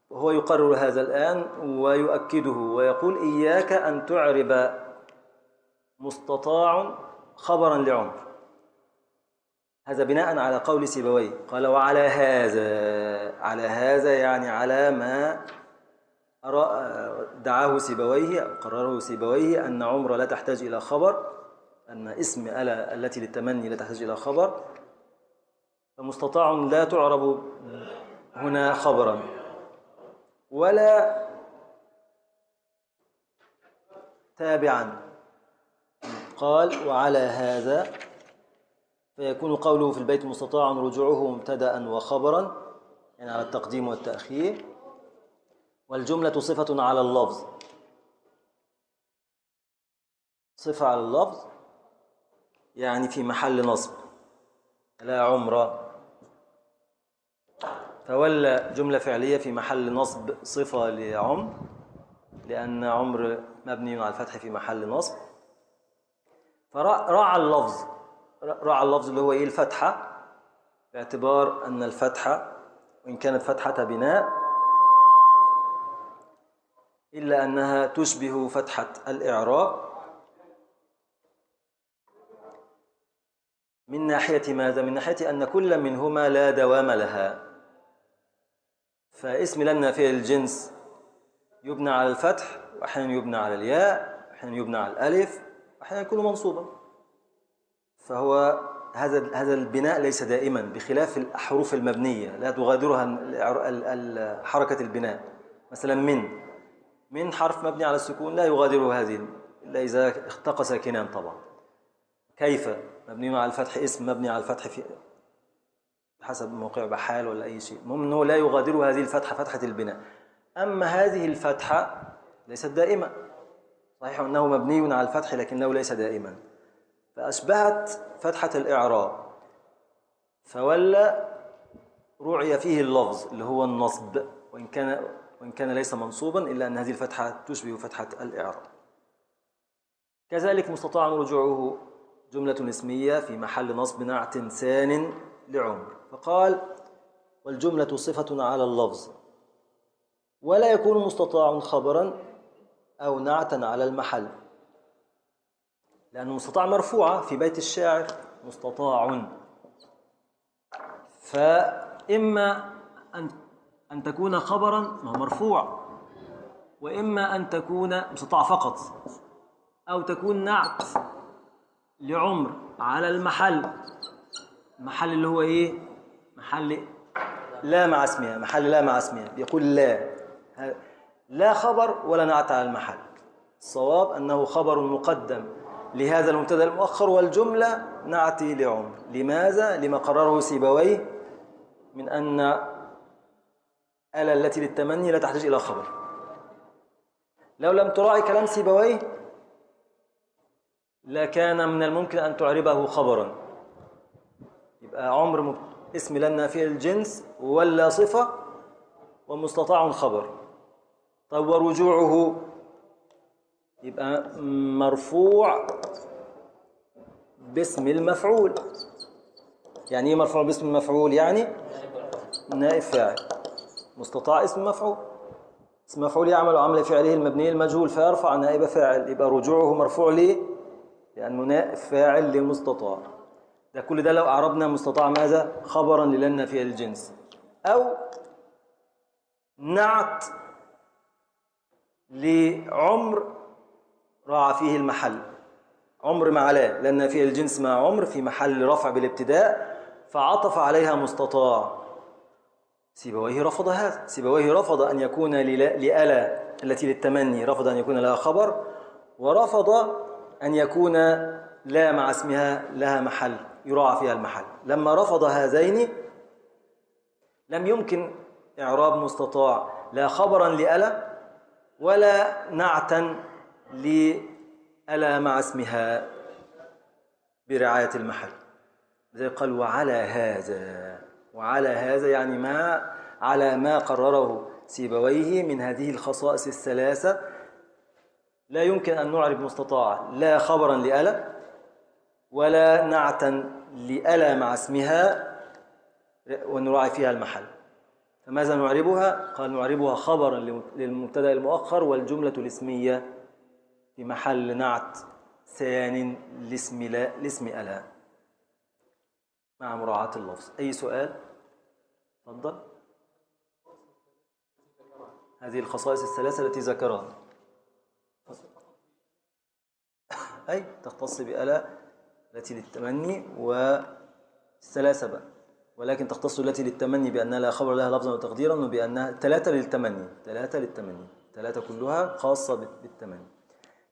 A: وهو يقرر هذا الآن ويؤكده ويقول: إياك أن تعرب مستطاع خبرا لعمر. هذا بناء على قول سيبويه، قال: وعلى هذا. على هذا يعني على ما دعاه سيبويه أو قرره سيبويه، أن عمر لا تحتاج إلى خبر، أن اسم ألا التي للتمني لا تحتاج إلى خبر، فمستطاع لا تعرب هنا خبرا ولا تابعا. قال: وعلى هذا فيكون قوله في البيت مستطاع رجوعه مبتدأ وخبرا، يعني على التقديم والتأخير، والجملة صفة على اللفظ، صفة على اللفظ يعني في محل نصب لا عمر. فولى جملة فعلية في محل نصب صفة لعمر، لأن عمر مبني على الفتح في محل نصب. فراعى اللفظ، راعى اللفظ اللي هو الفتحة، باعتبار أن الفتحة وإن كانت فتحة بناء إلا أنها تشبه فتحة الإعراب. من ناحية ماذا؟ من ناحية أن كل منهما لا دوام لها، فاسم لا النافية للجنس يبنى على الفتح، وأحيانا يبنى على الياء، وأحيانا يبنى على الألف، وأحيانا يكون منصوبا. فهو هذا البناء ليس دائما، بخلاف الحروف المبنية لا تغادرها حركة البناء. مثلا من حرف مبني على السكون لا يغادره هذه إلا إذا التقى ساكنان طبعا. كيف مبني على الفتح، اسم مبني على الفتح في حسب موقع بحال ولا أي شيء، المهم أنه لا يغادر هذه الفتحة، فتحة البناء. أما هذه الفتحة ليست دائمة، صحيح أنه مبني على الفتح لكنه ليس دائما، فأشبهت فتحة الإعراب، فولى رعي فيه اللفظ اللي هو النصب، وإن كان ليس منصوبا إلا أن هذه الفتحة تشبه فتحة الإعراب. كذلك مستطاع رجوعه جملة اسمية في محل نصب نعت ثان لعمر. فقال: والجملة صفة على اللفظ، ولا يكون مستطاع خبرا أو نعتا على المحل، لأن مستطاع مرفوعة في بيت الشاعر مستطاع، فإما أن تكون خبرا، ما هو مرفوع، وإما أن تكون مستطاع فقط، أو تكون نعت لعمر على المحل. المحل اللي هو إيه؟ محل لا مع اسمها، محل لا مع اسمها، بيقول لا خبر ولا نعت على المحل. الصواب أنه خبر مقدم لهذا المبتدأ المؤخر، والجملة نعتي لعمر. لماذا؟ لما قرره سيبويه من أن ألا التي للتمني لا تحتاج إلى خبر. لو لم تراعي كلام سيبويه لكان من الممكن أن تعربه خبرا، يبقى عمر اسم لا نافية الجنس ولا صفة ومستطاع خبر. طيب ورجوعه يبقى مرفوع باسم المفعول. يعني ايه مرفوع باسم المفعول؟ يعني نائب فاعل. مستطاع اسم مفعول، اسم مفعول يعمل عمل فعله المبني المجهول فيرفع نائب فاعل، يبقى رجوعه مرفوع ليه؟ لأنه نائب فاعل لمستطاع. ده كل ده لو أعربنا مستطاع ماذا؟ خبرا للنا في الجنس، أو نعت لعمر راعى فيه المحل. عمر مع لا، لأن في الجنس مع عمر في محل رفع بالابتداء، فعطف عليها مستطاع. سيبويه رفض هذا، سيبويه رفض أن يكون لألا التي للتمني، رفض أن يكون لها خبر، ورفض أن يكون لا مع اسمها لها محل يراعى فيها المحل. لما رفض هذين لم يمكن إعراب مستطاع لا خبرا لألا ولا نعتا لألا مع اسمها برعاية المحل. زي قال وعلى هذا، وعلى هذا يعني ما على ما قرره سيبويه من هذه الخصائص الثلاثة لا يمكن أن نعرب مستطاع لا خبرا لألا ولا نعتا لألا مع اسمها ونراعي فيها المحل. فماذا نعربها؟ قال نعربها خبرا للمبتدأ المؤخر والجملة الاسمية في محل نعت ثان لاسم ألا مع مراعاة اللفظ. أي سؤال؟ تفضل. هذه الخصائص الثلاثة التي ذكرها أي تختص بألا التي للتمني والثلاثة بقى، ولكن تختص التي للتمني بأنها لا خبر لها لفظا وتقديرا، وبأنها ثلاثة للتمني، ثلاثة كلها خاصة بالتمني.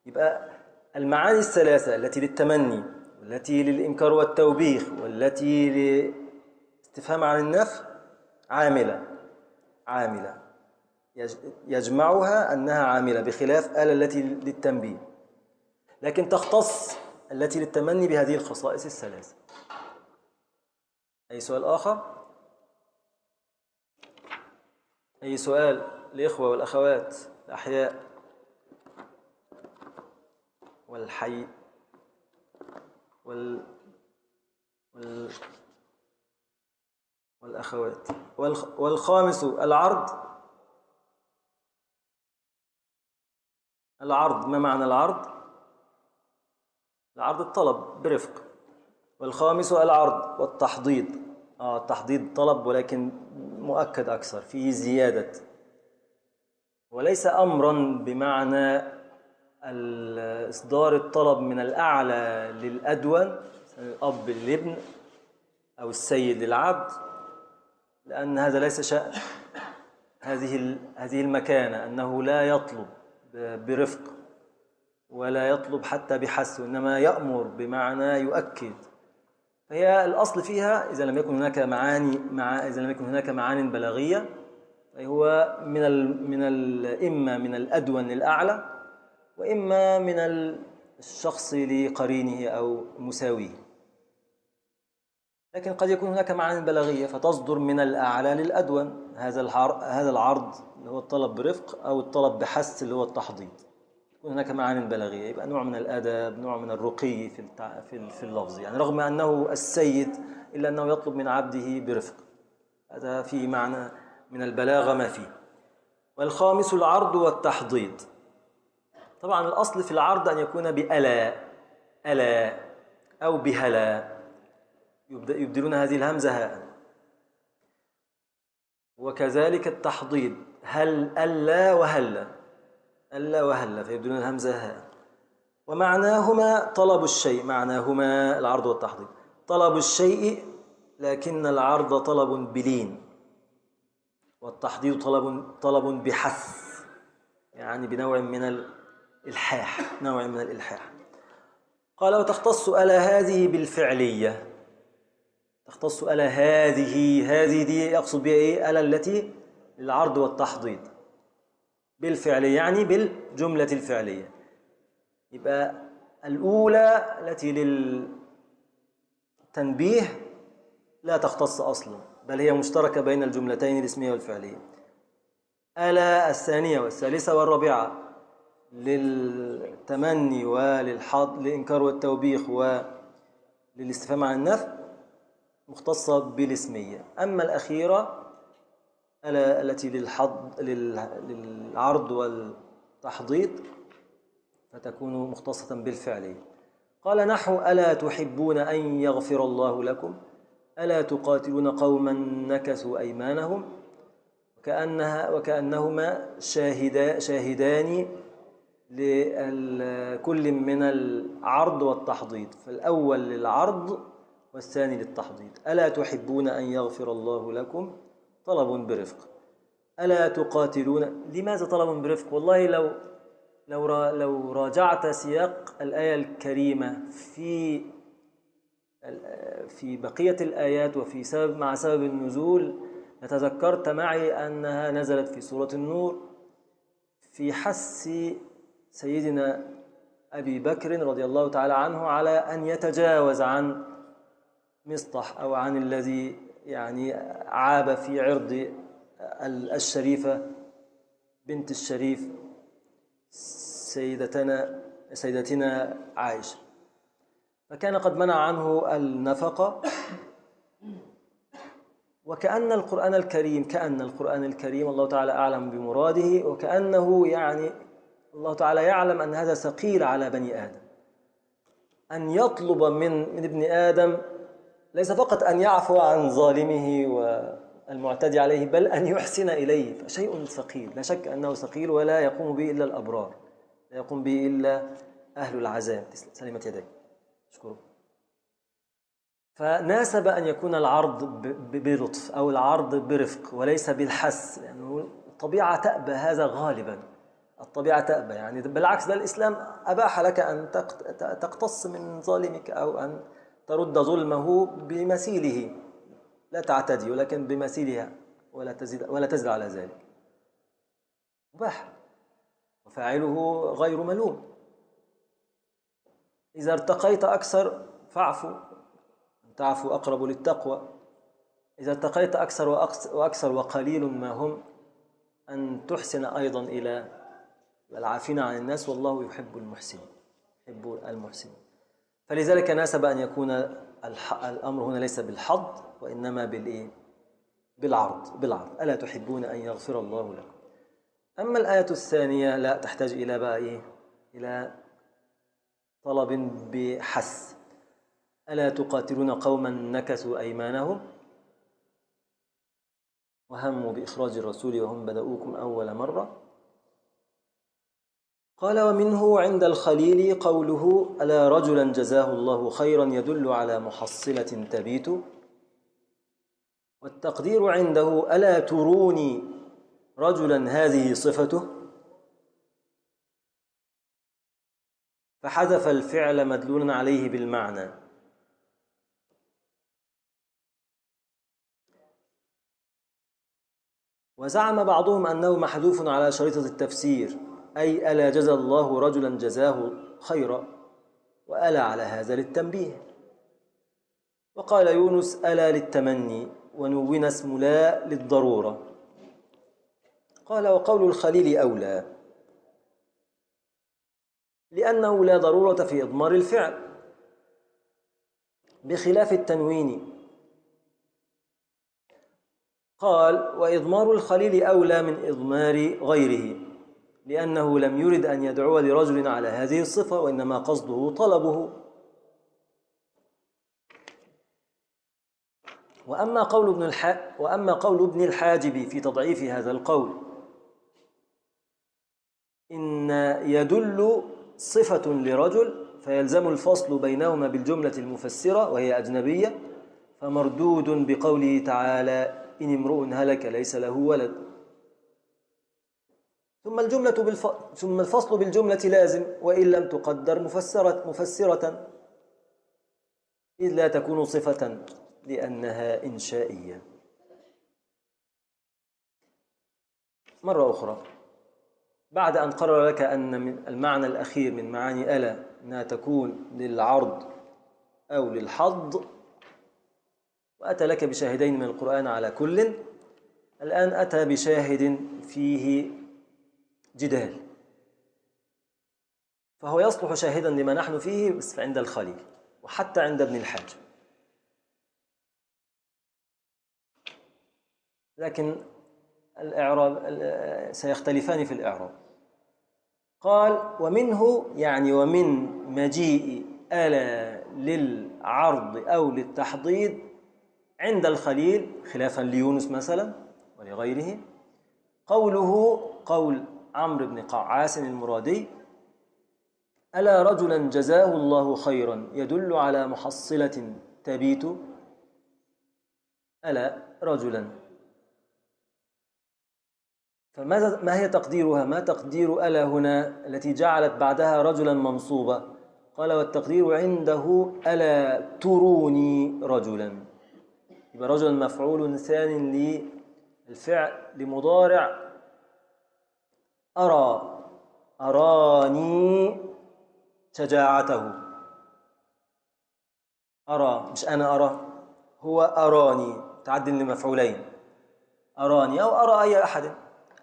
A: يبقى المعاني الثلاثة التي للتمني والتي للإنكار والتوبيخ والتي لاستفهام عن النفي عاملة يجمعها أنها عاملة، بخلاف آلة التي للتنبيه، لكن تختص التي للتمني بهذه الخصائص الثلاثة. أي سؤال آخر؟ أي سؤال الإخوة والأخوات الأحياء والحي والأخوات. والخامس العرض. العرض ما معنى العرض؟ العرض الطلب برفق. والخامس العرض والتحضيض. التحضيض طلب ولكن مؤكد أكثر، فيه زيادة، وليس أمرا بمعنى إصدار الطلب من الأعلى للأدون، الأب للابن أو السيد للعبد، لأن هذا ليس شأن هذه المكانة، أنه لا يطلب برفق ولا يطلب حتى بحث، وإنما يأمر بمعنى يؤكد. فهي الأصل فيها إذا لم يكن هناك معان بلاغية، فهو إما من الأدون للأعلى، وإما من الشخص لقرينه أو مساويه. لكن قد يكون هناك معان بلاغية فتصدر من الأعلى للأدون، هذا العرض اللي هو الطلب برفق، أو الطلب بحث اللي هو التحضيض. يكون هناك معان بلاغية، يبقى نوع من الأدب، نوع من الرقي في اللفظ، يعني رغم أنه السيد إلا أنه يطلب من عبده برفق، هذا فيه معنى من البلاغة ما فيه. والخامس العرض والتحضيض. طبعا الأصل في العرض أن يكون ألا أو بهلا، يبدلون هذه الهمزة هاء. وكذلك التحضيض ألا وهلا فيبدلون الهمزة هاء. ومعناهما طلب الشيء، معناهما العرض والتحضيض، طلب الشيء لكن العرض طلب بلين، والتحضيض طلب بحث، يعني بنوع من الإلحاح، نوع من الإلحاح. قال وتختص ألا هذه بالفعلية، تختص ألا هذه دي يقصد بها إيه؟ ألا التي للعرض والتحضيض بالفعلية، يعني بالجملة الفعلية. يبقى الأولى التي للتنبيه لا تختص أصلا، بل هي مشتركة بين الجملتين الاسمية والفعلية. ألا الثانية والثالثة والرابعة للتمني للإنكار والتوبيخ وللاستفهام عن النفي مختصة بالاسمية. أما الأخيرة ألا التي للعرض والتحضيض فتكون مختصة بالفعلية. قال نحو ألا تحبون أن يغفر الله لكم، ألا تقاتلون قوما نكثوا أيمانهم، وكأنهما شاهدان لكل من العرض والتحضيض، فالأول للعرض والثاني للتحضيض. ألا تحبون أن يغفر الله لكم طلب برفق، ألا تقاتلون. لماذا طلب برفق؟ والله لو راجعت سياق الآية الكريمة في بقية الآيات وفي مع سبب النزول لتذكرت معي أنها نزلت في سورة النور في حث سيدنا أبي بكر رضي الله تعالى عنه على أن يتجاوز عن مصطح أو عن الذي يعني عاب في عرض الشريفة بنت الشريف سيدتنا عائشة، فكان قد منع عنه النفقة. وكأن القرآن الكريم الله تعالى أعلم بمراده، وكأنه يعني الله تعالى يعلم أن هذا ثقيل على بني آدم، أن يطلب من ابن آدم ليس فقط أن يعفو عن ظالمه والمعتدي عليه، بل أن يحسن إليه، فشيء ثقيل، لا شك أنه ثقيل، ولا يقوم به إلا الأبرار، لا يقوم به إلا أهل العزائم. سلمت يديك، أشكرك. فناسب أن يكون العرض بلطف أو العرض برفق وليس بالحس، لأنه الطبيعة تأبى هذا غالبا، الطبيعة تأبى، يعني بالعكس ده الإسلام أباح لك أن تقتص من ظالمك أو أن ترد ظلمه بمثيله، لا تعتدي ولكن بمثيلها ولا تزد على ذلك، مباح وفاعله غير ملوم. إذا ارتقيت أكثر فاعفو، تعفو أقرب للتقوى. إذا ارتقيت أكثر وأكثر وقليل ما هم أن تحسن أيضا إلى العافين عن الناس، والله يحب المحسنين. فلذلك ناسب أن يكون الأمر هنا ليس بالحض وإنما بالعرض. ألا تحبون أن يغفر الله لكم. أما الآية الثانية لا تحتاج إلى إلى طلب بحث. ألا تقاتلون قوما نكثوا أيمانهم وهموا بإخراج الرسول وهم بدؤوكم أول مرة. قال ومنه عند الخليل قوله ألا رجلا جزاه الله خيرا يدل على محصلة تبيت، والتقدير عنده ألا تروني رجلا هذه صفته، فحذف الفعل مدلولا عليه بالمعنى. وزعم بعضهم أنه محذوف على شريطة التفسير، أي ألا جزى الله رجلا جزاه خيرا، وألا على هذا للتنبيه. وقال يونس ألا للتمني، ونون اسم لا للضرورة. قال وقول الخليل أولى، لأنه لا ضرورة في إضمار الفعل بخلاف التنوين. قال وإضمار الخليل أولى من إضمار غيره، لأنه لم يرد أن يدعو لرجل على هذه الصفة، وإنما قصده طلبه. وأما قول ابن الحاجب في تضعيف هذا القول إن يدل صفة لرجل فيلزم الفصل بينهما بالجملة المفسرة وهي أجنبية، فمردود بقوله تعالى إن امرؤ هلك ليس له ولد. ثم الفصل بالجملة لازم وإن لم تقدر مفسرة إذ لا تكون صفة لأنها إنشائية. مرة أخرى، بعد أن قرر لك أن من المعنى الأخير من معاني ألا أنها تكون للعرض أو للحظ، وأتى لك بشاهدين من القرآن على كل، الآن أتى بشاهد فيه جدال، فهو يصلح شاهدا لما نحن فيه بس عند الخليل وحتى عند ابن الحاج، لكن الإعراب سيختلفان في الإعراب. قال ومنه يعني ومن مجيء ألا للعرض أو للتحضيض عند الخليل خلافا ليونس مثلا ولغيره قوله قول عمرو بن قعاس المرادي ألا رجلا جزاه الله خيرا يدل على محصلة تبيت. ألا رجلا، ما هي تقديرها؟ ما تقدير ألا هنا التي جعلت بعدها رجلا منصوبة؟ قال والتقدير عنده ألا تروني رجلا، يبقى رجلا مفعول ثان للفعل لمضارع أرى، أراني شجاعته، أرى مش أنا أرى، هو أراني تعدل لمفعولين، أراني أو أرى أي أحد،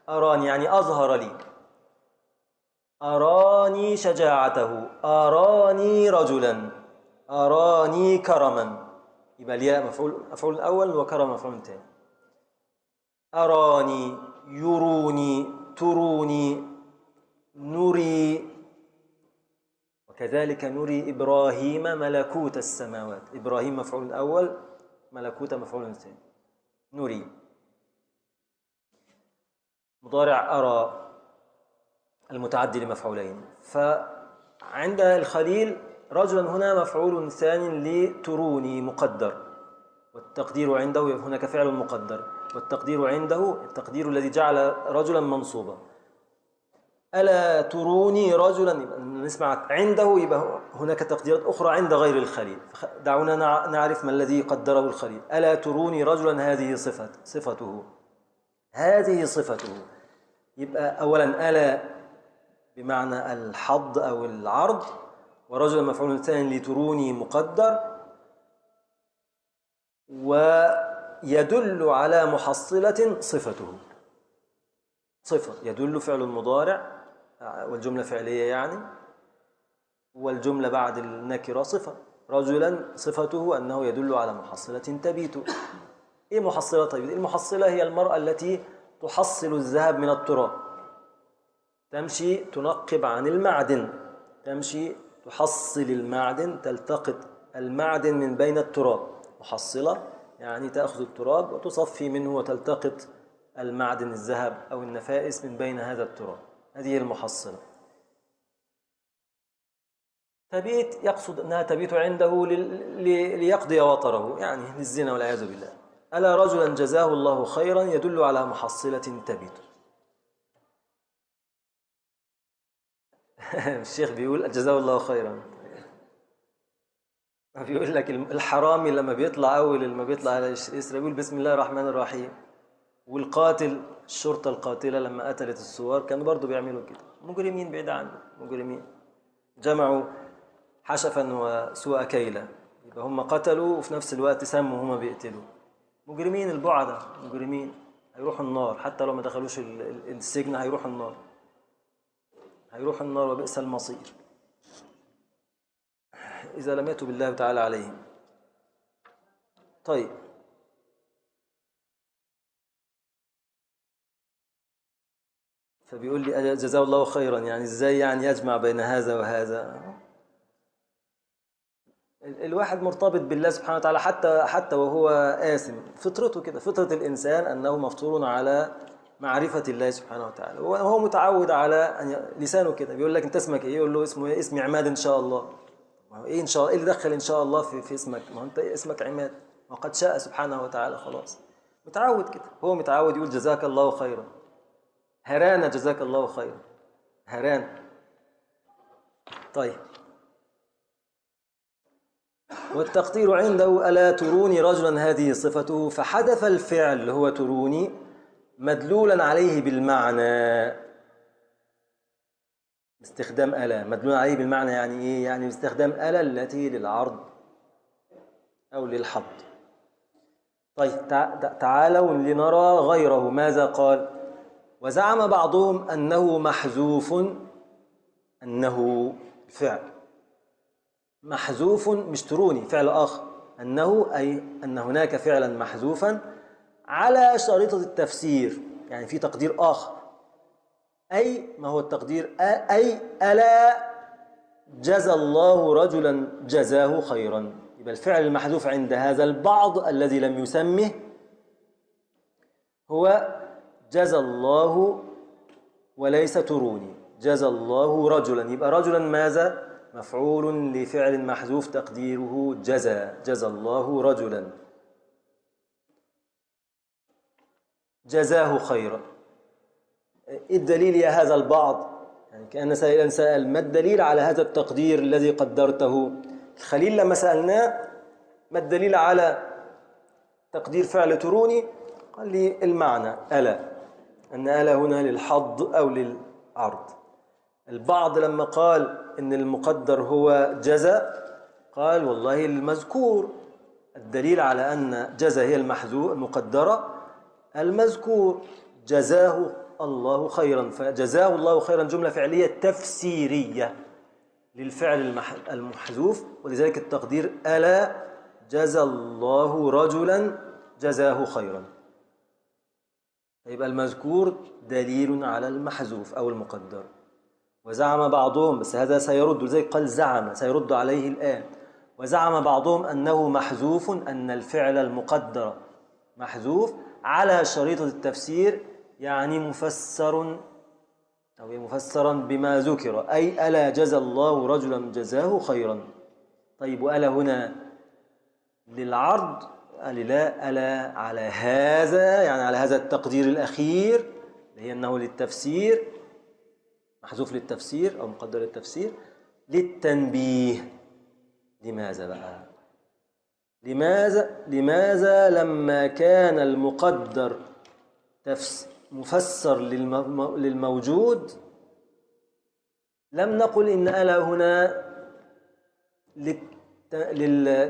A: أراني يعني أظهر لي، أراني شجاعته، أراني رجلا، أراني كرما، يبقى الياء مفعول الأول وكرم مفعول ثاني. أراني، يروني، تروني، نري، وكذلك نري إبراهيم ملكوت السماوات، إبراهيم مفعول أول ملكوت مفعول ثاني، نري مضارع أرى المتعدي لمفعولين. فعند الخليل رجلا هنا مفعول ثان لتروني مقدر، والتقدير عنده هناك فعل مقدر، والتقدير عنده التقدير الذي جعل رجلا منصوبا. ألا تروني رجلا، نسمع عنده، يبقى هناك تقديرات أخرى عند غير الخليل، دعونا نعرف ما الذي قدره الخليل. ألا تروني رجلا هذه صفته، هذه صفته، يبقى أولا ألا بمعنى الحظ أو العرض، ورجلا مفعول ثاني لتروني مقدر، ويدل على محصلة صفته، صفة يدل فعل المضارع والجملة فعلية يعني، والجملة بعد النكرة صفة، رجلا صفته أنه يدل على محصلة تبيت. إيه محصلة تبيت؟ المحصلة هي المرأة التي تحصل الذهب من التراب، تمشي تنقب عن المعدن، تمشي تحصل المعدن، تلتقط المعدن من بين التراب، محصلة يعني تأخذ التراب وتصفي منه وتلتقط المعدن الذهب أو النفائس من بين هذا التراب، هذه المحصلة. تبيت يقصد أنها تبيت عنده ليقضي وطره، يعني للزنا والعياذ بالله. ألا رجلا جزاه الله خيرا يدل على محصلة تبيت. الشيخ بيقول جزاه الله خيرا، بيقول لك الحرامي لما بيطلع على الإسرة بيقول بسم الله الرحمن الرحيم، والقاتل الشرطة القاتلة لما قتلت الثوار كانوا برضو بيعملوا كده، مجرمين بعيد عنه، مجرمين جمعوا حشفا وسوء كيلا، يبقى هم قتلوا وفي نفس الوقت سموا هم بيقتلوا، مجرمين البعدة، مجرمين هيروحوا النار، حتى لو ما دخلوش السجن هيروحوا النار، هيروحوا النار وبئس المصير إذا لم يتوب بالله تعالى عليهم. طيب فبيقول لي جزاه الله خيرا، يعني ازاي يعني يجمع بين هذا وهذا؟ الواحد مرتبط بالله سبحانه وتعالى حتى وهو آثم، فطرته كده، فطرة الإنسان أنه مفطور على معرفة الله سبحانه وتعالى. وهو متعود على لسانه كده بيقول لك أنت اسمك إيه؟ يقول له اسمه إيه؟ اسمي عماد إن شاء الله. ما هو إيه إن شاء الله؟ إيه اللي دخل إن شاء الله في اسمك؟ ما هو أنت اسمك عماد، وقد شاء سبحانه وتعالى خلاص. متعود كده، هو متعود يقول جزاك الله خيرا، هرانا جزاك الله خيرا، هران. طيب، والتقدير عنده ألا تروني رجلا هذه صفته، فحذف الفعل اللي هو تروني مدلولا عليه بالمعنى. باستخدام ألا مدلولا عليه بالمعنى يعني إيه؟ يعني باستخدام ألا التي للعرض أو للحظ. طيب تعالوا لنرى غيره ماذا قال. وزعم بعضهم أنه محذوف، أنه فعل محذوف مش تروني فعل آخر، أنه أي أن هناك فعلا محذوفا على شريطة التفسير، يعني في تقدير آخر. أي ما هو التقدير؟ أي ألا جزى الله رجلا جزاه خيرا. يبقى الفعل المحذوف عند هذا البعض الذي لم يسمه هو جزى الله، وليس تروني. جزى الله رجلا، يبقى رجلا ماذا؟ مفعول لفعل محذوف تقديره جزى، جزى الله رجلا جزاه خيرا. إيه الدليل يا هذا البعض؟ يعني كأن سائلا سأل ما الدليل على هذا التقدير الذي قدرته؟ الخليل لما سألناه ما الدليل على تقدير فعل تروني، قال لي المعنى ألا، أن ألا هنا للحظ أو للعرض. البعض لما قال إن المقدر هو جزى قال والله المذكور، الدليل على أن جزى هي المقدرة المذكور، جزاه الله خيرا. فجزاه الله خيرا جملة فعلية تفسيرية للفعل المحذوف، ولذلك التقدير ألا جزى الله رجلا جزاه خيرا. يبقى المذكور دليل على المحذوف أو المقدر. وزعم بعضهم، بس هذا سيرد، لذلك قال زعم سيرد عليه الآن. وزعم بعضهم أنه محذوف، أن الفعل المقدر محذوف على شريطة التفسير، يعني مفسر أو مفسرا بما ذكر، أي ألا جزى الله رجلا جزاه خيرا. طيب وألا هنا للعرض؟ قال لا، ألا على هذا يعني على هذا التقدير الأخير اللي هي أنه للتفسير، محذوف للتفسير أو مقدر للتفسير، للتنبيه. لماذا بقى؟ لماذا لما كان المقدر مفسر للموجود لم نقل إن ألا هنا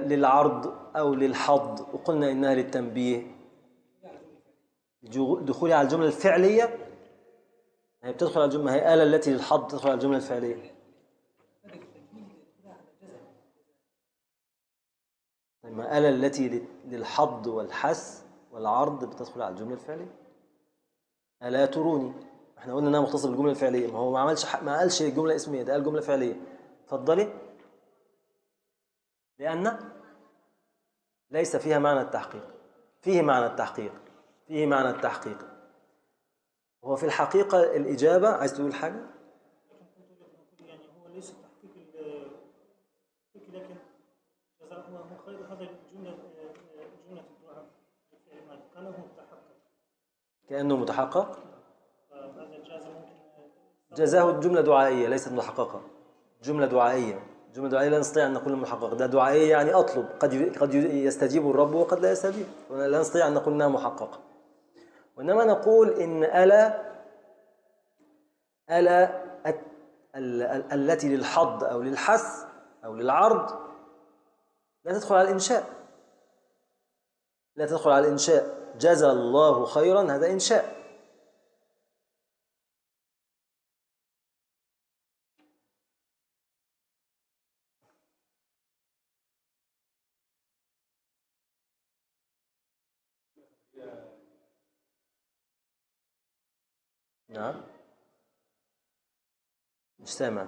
A: للعرض أو للحظ، وقلنا إنها للتنبيه؟ دخولي على الجملة الفعلية، هي بتدخل على الجملة، هي آلة التي للحظ تدخل على الجملة الفعلية. ما آلة التي للحظ والحس والعرض بتدخل على الجملة الفعلية. ألا تروني احنا قلنا انها مختصة بالجملة الفعلية، ما هو ما قالش جملة اسمية، ده قال جملة فعلية. اتفضلي. لأن ليس فيها معنى التحقيق. فيه معنى التحقيق، فيه معنى التحقيق. هو في الحقيقة الإجابة، عايز تقول حاجة؟
B: يعني هو ليس تحقيق لكن جزاه الله خير. هذا جملة الدعاء كأنه متحقق،
A: كأنه متحقق. جزاه الجملة دعائية ليست محققة، جملة دعائية. جملة دعائية لا نستطيع أن نقول محقق، ده دعائية يعني أطلب، قد يستجيب الرب وقد لا يستجيب، لا نستطيع أن نقول أنها محققة. وإنما نقول إن ألا التي للحظ أو للحث أو للعرض لا تدخل على الإنشاء، لا تدخل على الإنشاء. جزى الله خيرا هذا إنشاء. نعم، مش سامع.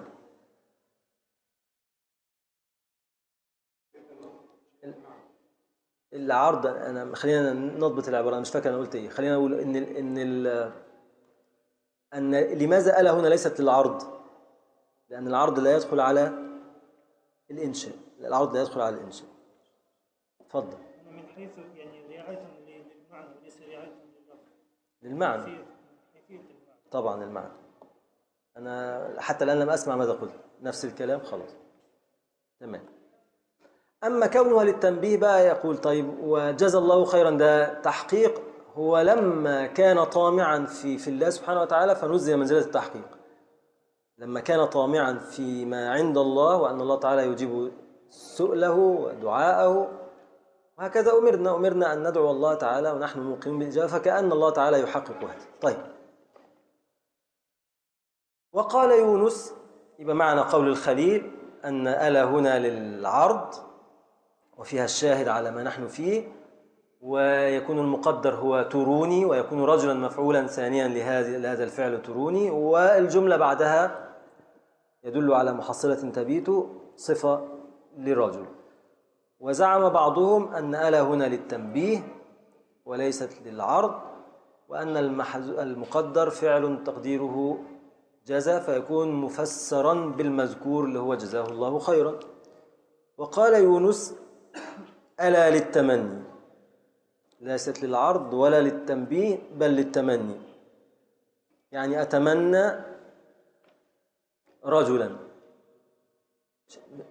A: العرض، خلينا نضبط العبارة، أنا مش فاكر أنا قلت إيه. خلينا نقول إن أن لماذا ألا هنا ليست للعرض؟ لأن العرض لا يدخل على الإنشاء، العرض لا يدخل على الإنشاء. تفضل.
B: من حيث يعني رعاية للمعنى وليس رعاية
A: للمعنى.
B: حيثية المعنى.
A: طبعا المعنى. أنا حتى الآن لم أسمع ماذا قلت، نفس الكلام خلاص. تمام. أما كونها للتنبيه بقى يقول طيب وجزى الله خيرا، ده تحقيق، هو لما كان طامعا في الله سبحانه وتعالى فنزل منزلة التحقيق. لما كان طامعا فيما عند الله وأن الله تعالى يجيب سؤله ودعاءه، وهكذا أمرنا أن ندعو الله تعالى ونحن موقنون بالإجابة، فكأن الله تعالى يحقق هذا. طيب. وقال يونس، يبقى معنى قول الخليل أن ألا هنا للعرض وفيها الشاهد على ما نحن فيه، ويكون المقدر هو تروني، ويكون رجلا مفعولا ثانيا لهذا الفعل تروني، والجملة بعدها يدل على محصلة تبيت صفة للرجل. وزعم بعضهم أن ألا هنا للتنبيه وليست للعرض، وأن المقدر فعل تقديره جزا، فيكون مفسرا بالمذكور اللي هو جزاه الله خيرا. وقال يونس ألا للتمني، ليست للعرض ولا للتنبيه بل للتمني، يعني أتمنى رجلا.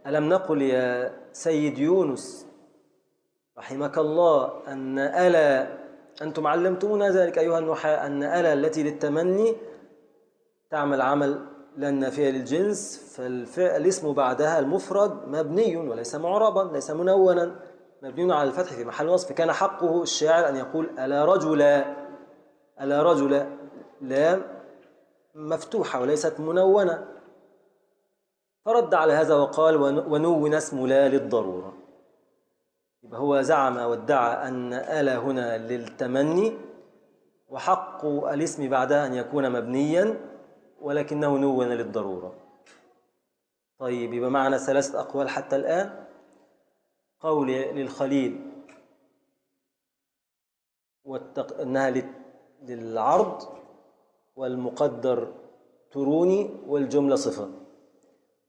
A: ألم نقل يا سيد يونس رحمك الله أن ألا، أنتم علمتونا ذلك أيها النحاة، أن ألا التي للتمني تعمل عمل لا نافية للجنس، فالاسم بعدها المفرد مبني وليس معربا، ليس منونا، مبني على الفتح في محل نصب. كان حقه الشاعر أن يقول ألا رجلا، ألا رجلا، لام مفتوحة وليست منونة، فرد على هذا وقال ونون اسم لا للضرورة. يبقى هو زعم وادعى أن ألا هنا للتمني، وحق الاسم بعدها أن يكون مبنيا ولكنه نون للضرورة. طيب، يبقى معنا 3 أقوال حتى الآن. قول للخليل أنها للعرض، والمقدر تروني، والجملة صفة.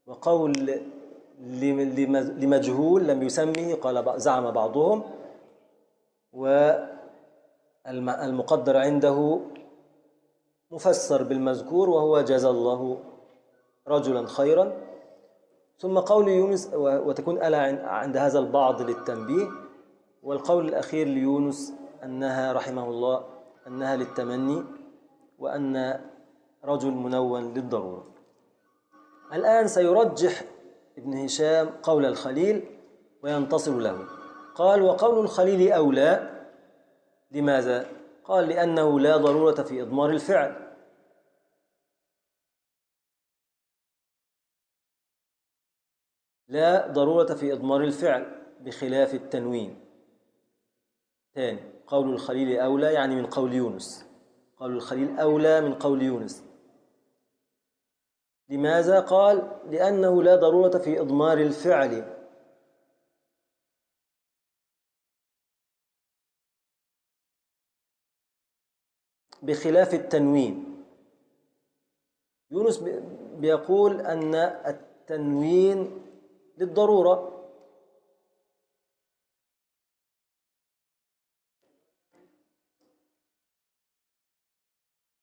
A: وقول لمجهول لم يسمه، قال زعم بعضهم، والمقدر عنده مفسر بالمذكور وهو جزى الله رجلا خيرا. ثم قول يونس وتكون ألا عند هذا البعض للتنبيه. والقول الأخير ليونس أنها رحمه الله أنها للتمني، وأن رجل منون للضرورة. الآن سيرجح ابن هشام قول الخليل وينتصر له. قال وقول الخليل أولى. لماذا؟ قال لأنه لا ضرورة في إضمار الفعل، لا ضرورة في إضمار الفعل بخلاف التنوين. ثاني، قول الخليل أولى يعني من قول يونس، قول الخليل أولى من قول يونس. لماذا؟ قال لأنه لا ضرورة في إضمار الفعل بخلاف التنوين. يونس بيقول أن التنوين للضرورة،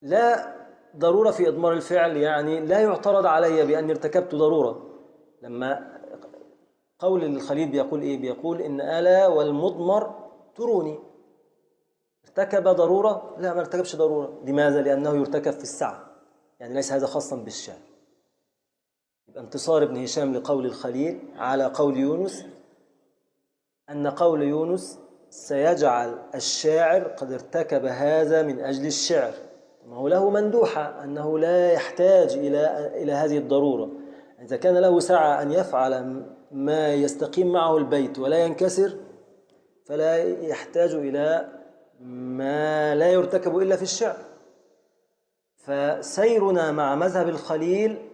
A: لا ضرورة في إضمار الفعل، يعني لا يعترض علي بأني ارتكبت ضرورة. لما قول الخليل بيقول إيه؟ بيقول إن ألا والمضمر تروني، ارتكب ضرورة؟ لا، ما ارتكبش ضرورة. لماذا؟ لأنه يرتكب في السعة، يعني ليس هذا خاصا بالشعر. يبقى انتصار ابن هشام لقول الخليل على قول يونس أن قول يونس سيجعل الشاعر قد ارتكب هذا من أجل الشعر، ما هو له مندوحة أنه لا يحتاج إلى هذه الضرورة. إذا كان له سعة أن يفعل ما يستقيم معه البيت ولا ينكسر، فلا يحتاج إلى ما لا يرتكب إلا في الشعر. فسيرنا مع مذهب الخليل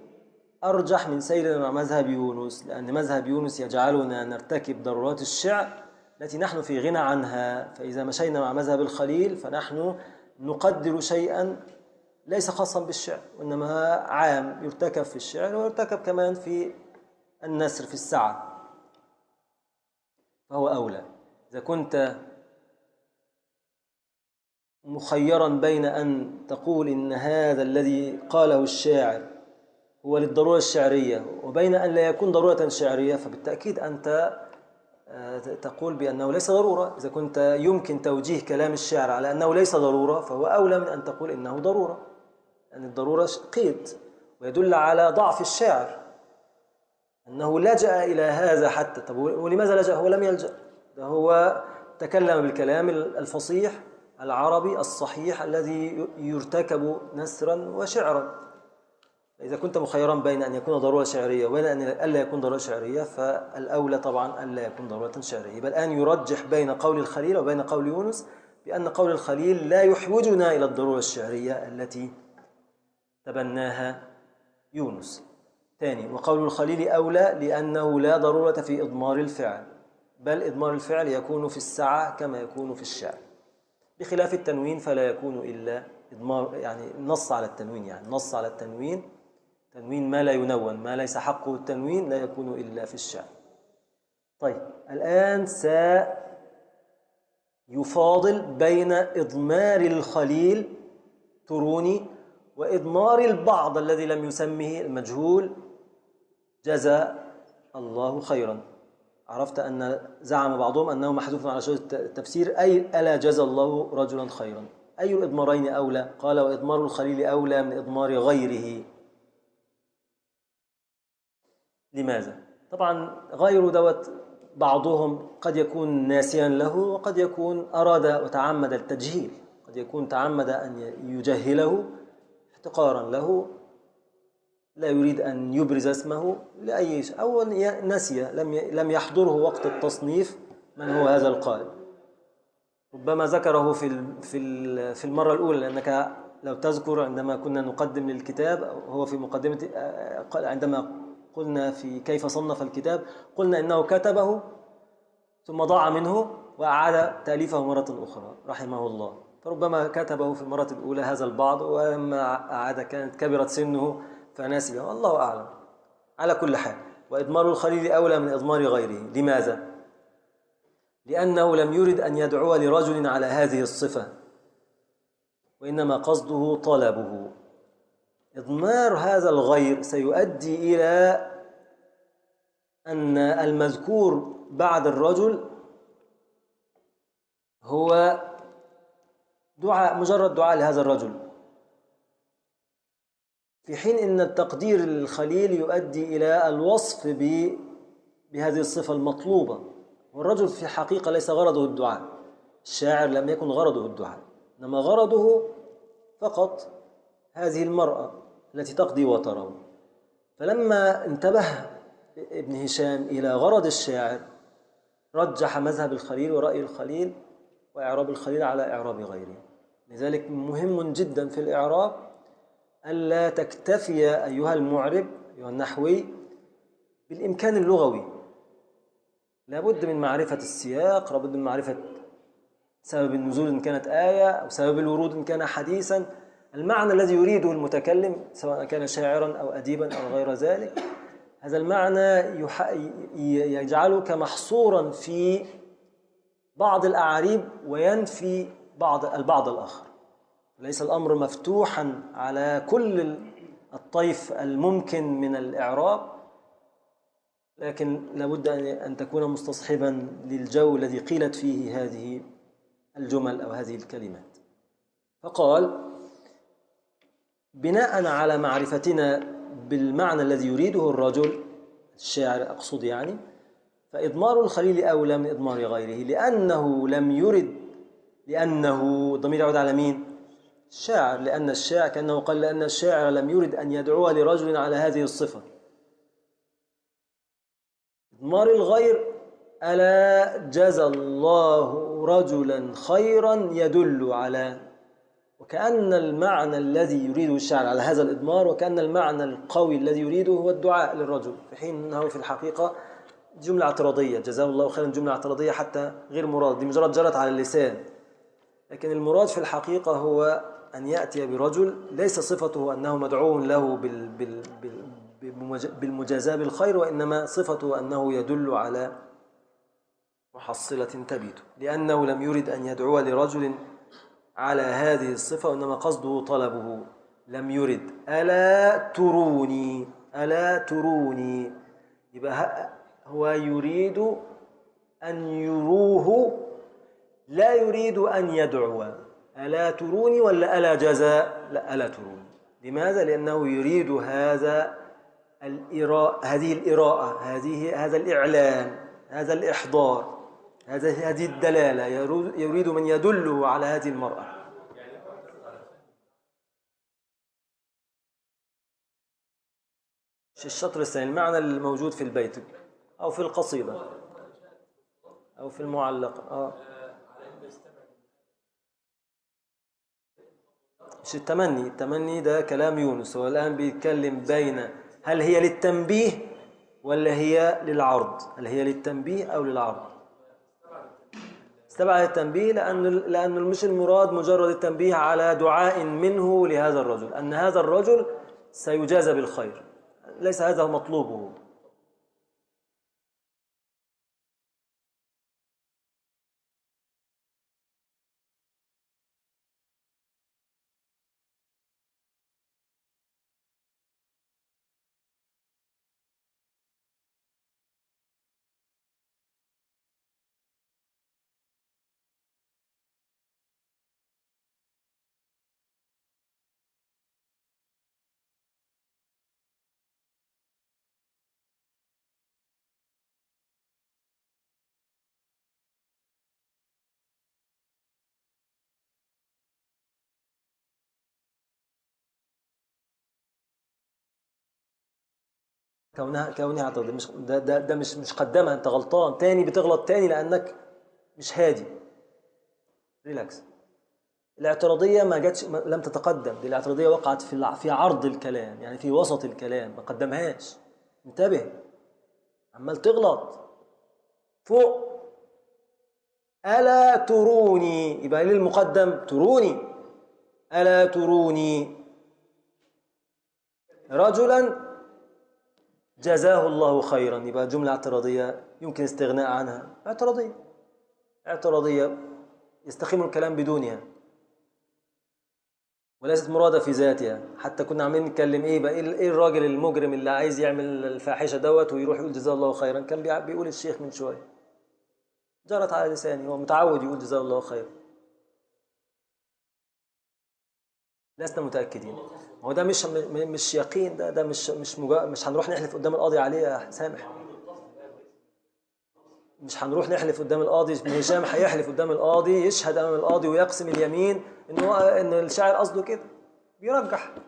A: أرجح من سيرنا مع مذهب يونس، لأن مذهب يونس يجعلنا نرتكب ضرورات الشعر التي نحن في غنى عنها. فإذا مشينا مع مذهب الخليل فنحن نقدر شيئا ليس خاصا بالشعر، وإنما عام يرتكب في الشعر ويرتكب كمان في النثر في السعة، فهو أولى. إذا كنت مخيرا بين أن تقول إن هذا الذي قاله الشاعر هو للضرورة الشعرية وبين أن لا يكون ضرورة شعرية، فبالتأكيد أنت تقول بأنه ليس ضرورة. إذا كنت يمكن توجيه كلام الشاعر على أنه ليس ضرورة، فهو أولى من أن تقول إنه ضرورة، لأن الضرورة قيد ويدل على ضعف الشاعر أنه لجأ إلى هذا حتى. طب ولماذا لجأ؟ هو لم يلجأ، ده هو تكلم بالكلام الفصيح العربي الصحيح الذي يرتكب نثرا وشعرا. إذا كنت مخيرا بين أن يكون ضرورة شعرية وبين أن ألا يكون ضرورة شعرية، فالأولى طبعا ألا يكون ضرورة شعرية. بل الآن يرجح بين قول الخليل وبين قول يونس بأن قول الخليل لا يحوجنا إلى الضرورة الشعرية التي تبناها يونس. ثاني، وقول الخليل أولى لأنه لا ضرورة في إضمار الفعل، بل إضمار الفعل يكون في السعة كما يكون في الشعر، بخلاف التنوين فلا يكون إلا إضمار، يعني نص على التنوين، يعني نص على التنوين، تنوين ما لا ينون، ما ليس حقه التنوين لا يكون إلا في الشعر. طيب الآن سيفاضل بين إضمار الخليل تروني وإضمار البعض الذي لم يسمه المجهول جزى الله خيرا. عرفت أن زعم بعضهم أنه محذوف على شرط التفسير، أي ألا جزى الله رجلا خيرا. أي الإضمارين أولى؟ قال وإضمار الخليل أولى من إضمار غيره. لماذا؟ طبعا غير دوت بعضهم قد يكون ناسيا له، وقد يكون أراد وتعمد التجهيل، قد يكون تعمد أن يجهله احتقارا له، لا يريد أن يبرز اسمه لأي شيء، أو نسي لم يحضره وقت التصنيف من هو هذا القائل. ربما ذكره في المرة الأولى، لأنك لو تذكر عندما كنا نقدم للكتاب، هو في مقدمة عندما قلنا في كيف صنف الكتاب قلنا إنه كتبه ثم ضاع منه وأعاد تأليفه مرة أخرى رحمه الله، فربما كتبه في المرة الأولى هذا البعض، ولما أعاد كانت كبرت سنه فنسي، والله أعلم. على كل حال، وإضمار الخليل أولى من إضمار غيره. لماذا؟ لأنه لم يرد أن يدعو لرجل على هذه الصفة، وإنما قصده طلبه. إضمار هذا الغير سيؤدي إلى أن المذكور بعد الرجل هو دعاء، مجرد دعاء لهذا الرجل، في حين أن التقدير للخليل يؤدي إلى الوصف بهذه الصفة المطلوبة، والرجل في حقيقة ليس غرضه الدعاء. الشاعر لم يكن غرضه الدعاء، إنما غرضه فقط هذه المرأة التي تقضي وتره. فلما انتبه ابن هشام إلى غرض الشاعر رجح مذهب الخليل ورأي الخليل وإعراب الخليل على إعراب غيره. لذلك مهم جدا في الإعراب ألا تكتفي أيها المعرب أيها النحوي بالإمكان اللغوي، لابد من معرفة السياق، لابد من معرفة سبب النزول إن كانت آية، أو سبب الورود إن كان حديثا، المعنى الذي يريده المتكلم سواء كان شاعرا أو أديبا أو غير ذلك. هذا المعنى يجعلك محصورا في بعض الأعاريب وينفي البعض الآخر. ليس الأمر مفتوحا على كل الطيف الممكن من الإعراب، لكن لابد أن تكون مستصحبا للجو الذي قيلت فيه هذه الجمل أو هذه الكلمات. فقال بناء على معرفتنا بالمعنى الذي يريده الرجل الشاعر أقصد يعني، فإضمار الخليل أولى من إضمار غيره، لأنه لم يرد، لأنه ضمير يعود على مين؟ الشاعر، لأن الشاعر كأنه قال لأن الشاعر لم يرد أن يدعو لرجل على هذه الصفة. إضمار الغير ألا جزى الله رجلا خيرا يدل على، وكأن المعنى الذي يريده الشاعر على هذا الإضمار، وكأن المعنى القوي الذي يريده هو الدعاء للرجل، في حين أنه في الحقيقة جملة اعتراضية، جزاه الله خيرا جملة اعتراضية حتى غير مراد، دي مجرد جرت على اللسان، لكن المراد في الحقيقة هو أن يأتي برجل ليس صفته أنه مدعو له بالمجازاة بالخير، وإنما صفته أنه يدل على محصلة تبيت، لأنه لم يرد أن يدعو لرجل على هذه الصفة، وإنما قصده طلبه. لم يرد ألا تروني، ألا تروني، يبقى هو يريد أن يروه، لا يريد أن يدعو. ألا تروني ولا ألا جزاء؟ لا، ألا تروني. لماذا؟ لأنه يريد هذا هذه الإراءة، هذا الإعلان، هذا الإحضار، هذه الدلالة. يريد من يدله على هذه المرأة. الشطر الثاني المعنى الموجود في البيت أو في القصيدة أو في المعلقة. مش التمني ده كلام يونس. هو الآن بيتكلم بين هل هي للتنبيه ولا هي للعرض، هل هي للتنبيه أو للعرض. استبعد التنبيه لأنه مش المراد مجرد التنبيه على دعاء منه لهذا الرجل، أن هذا الرجل سيجازى بالخير، ليس هذا مطلوبه. كونها اعتراض، مش ده مش قدمها، انت غلطان تاني، بتغلط تاني لانك مش هادي. ريلاكس. الاعتراضيه ما جاتش، لم تتقدم، دي الاعتراضيه وقعت في عرض الكلام، يعني في وسط الكلام، ما قدمهاش. انتبه، عمال تغلط فوق. الا تروني، يبقى ليه المقدم تروني؟ الا تروني رجلا جزاه الله خيرا، يبقى جملة اعتراضية يمكن استغناء عنها. اعتراضية يستقيم الكلام بدونها، وليست مرادة في ذاتها. حتى كنا عاملين نتكلم ايه بقى، ايه الراجل المجرم اللي عايز يعمل الفاحشة دوت ويروح يقول جزاه الله خيرا؟ كان بيقول الشيخ من شوية، جرت على لساني، هو متعود يقول جزاه الله خيرا. لسنا متأكدين. هو ده مش يقين، ده مش هنروح نحلف قدام القاضي عليه يا سامح. مش هنروح نحلف قدام القاضي، ابن هشام هيحلف قدام القاضي، يشهد امام القاضي ويقسم اليمين ان الشاعر قصده كده، بيرجح. ما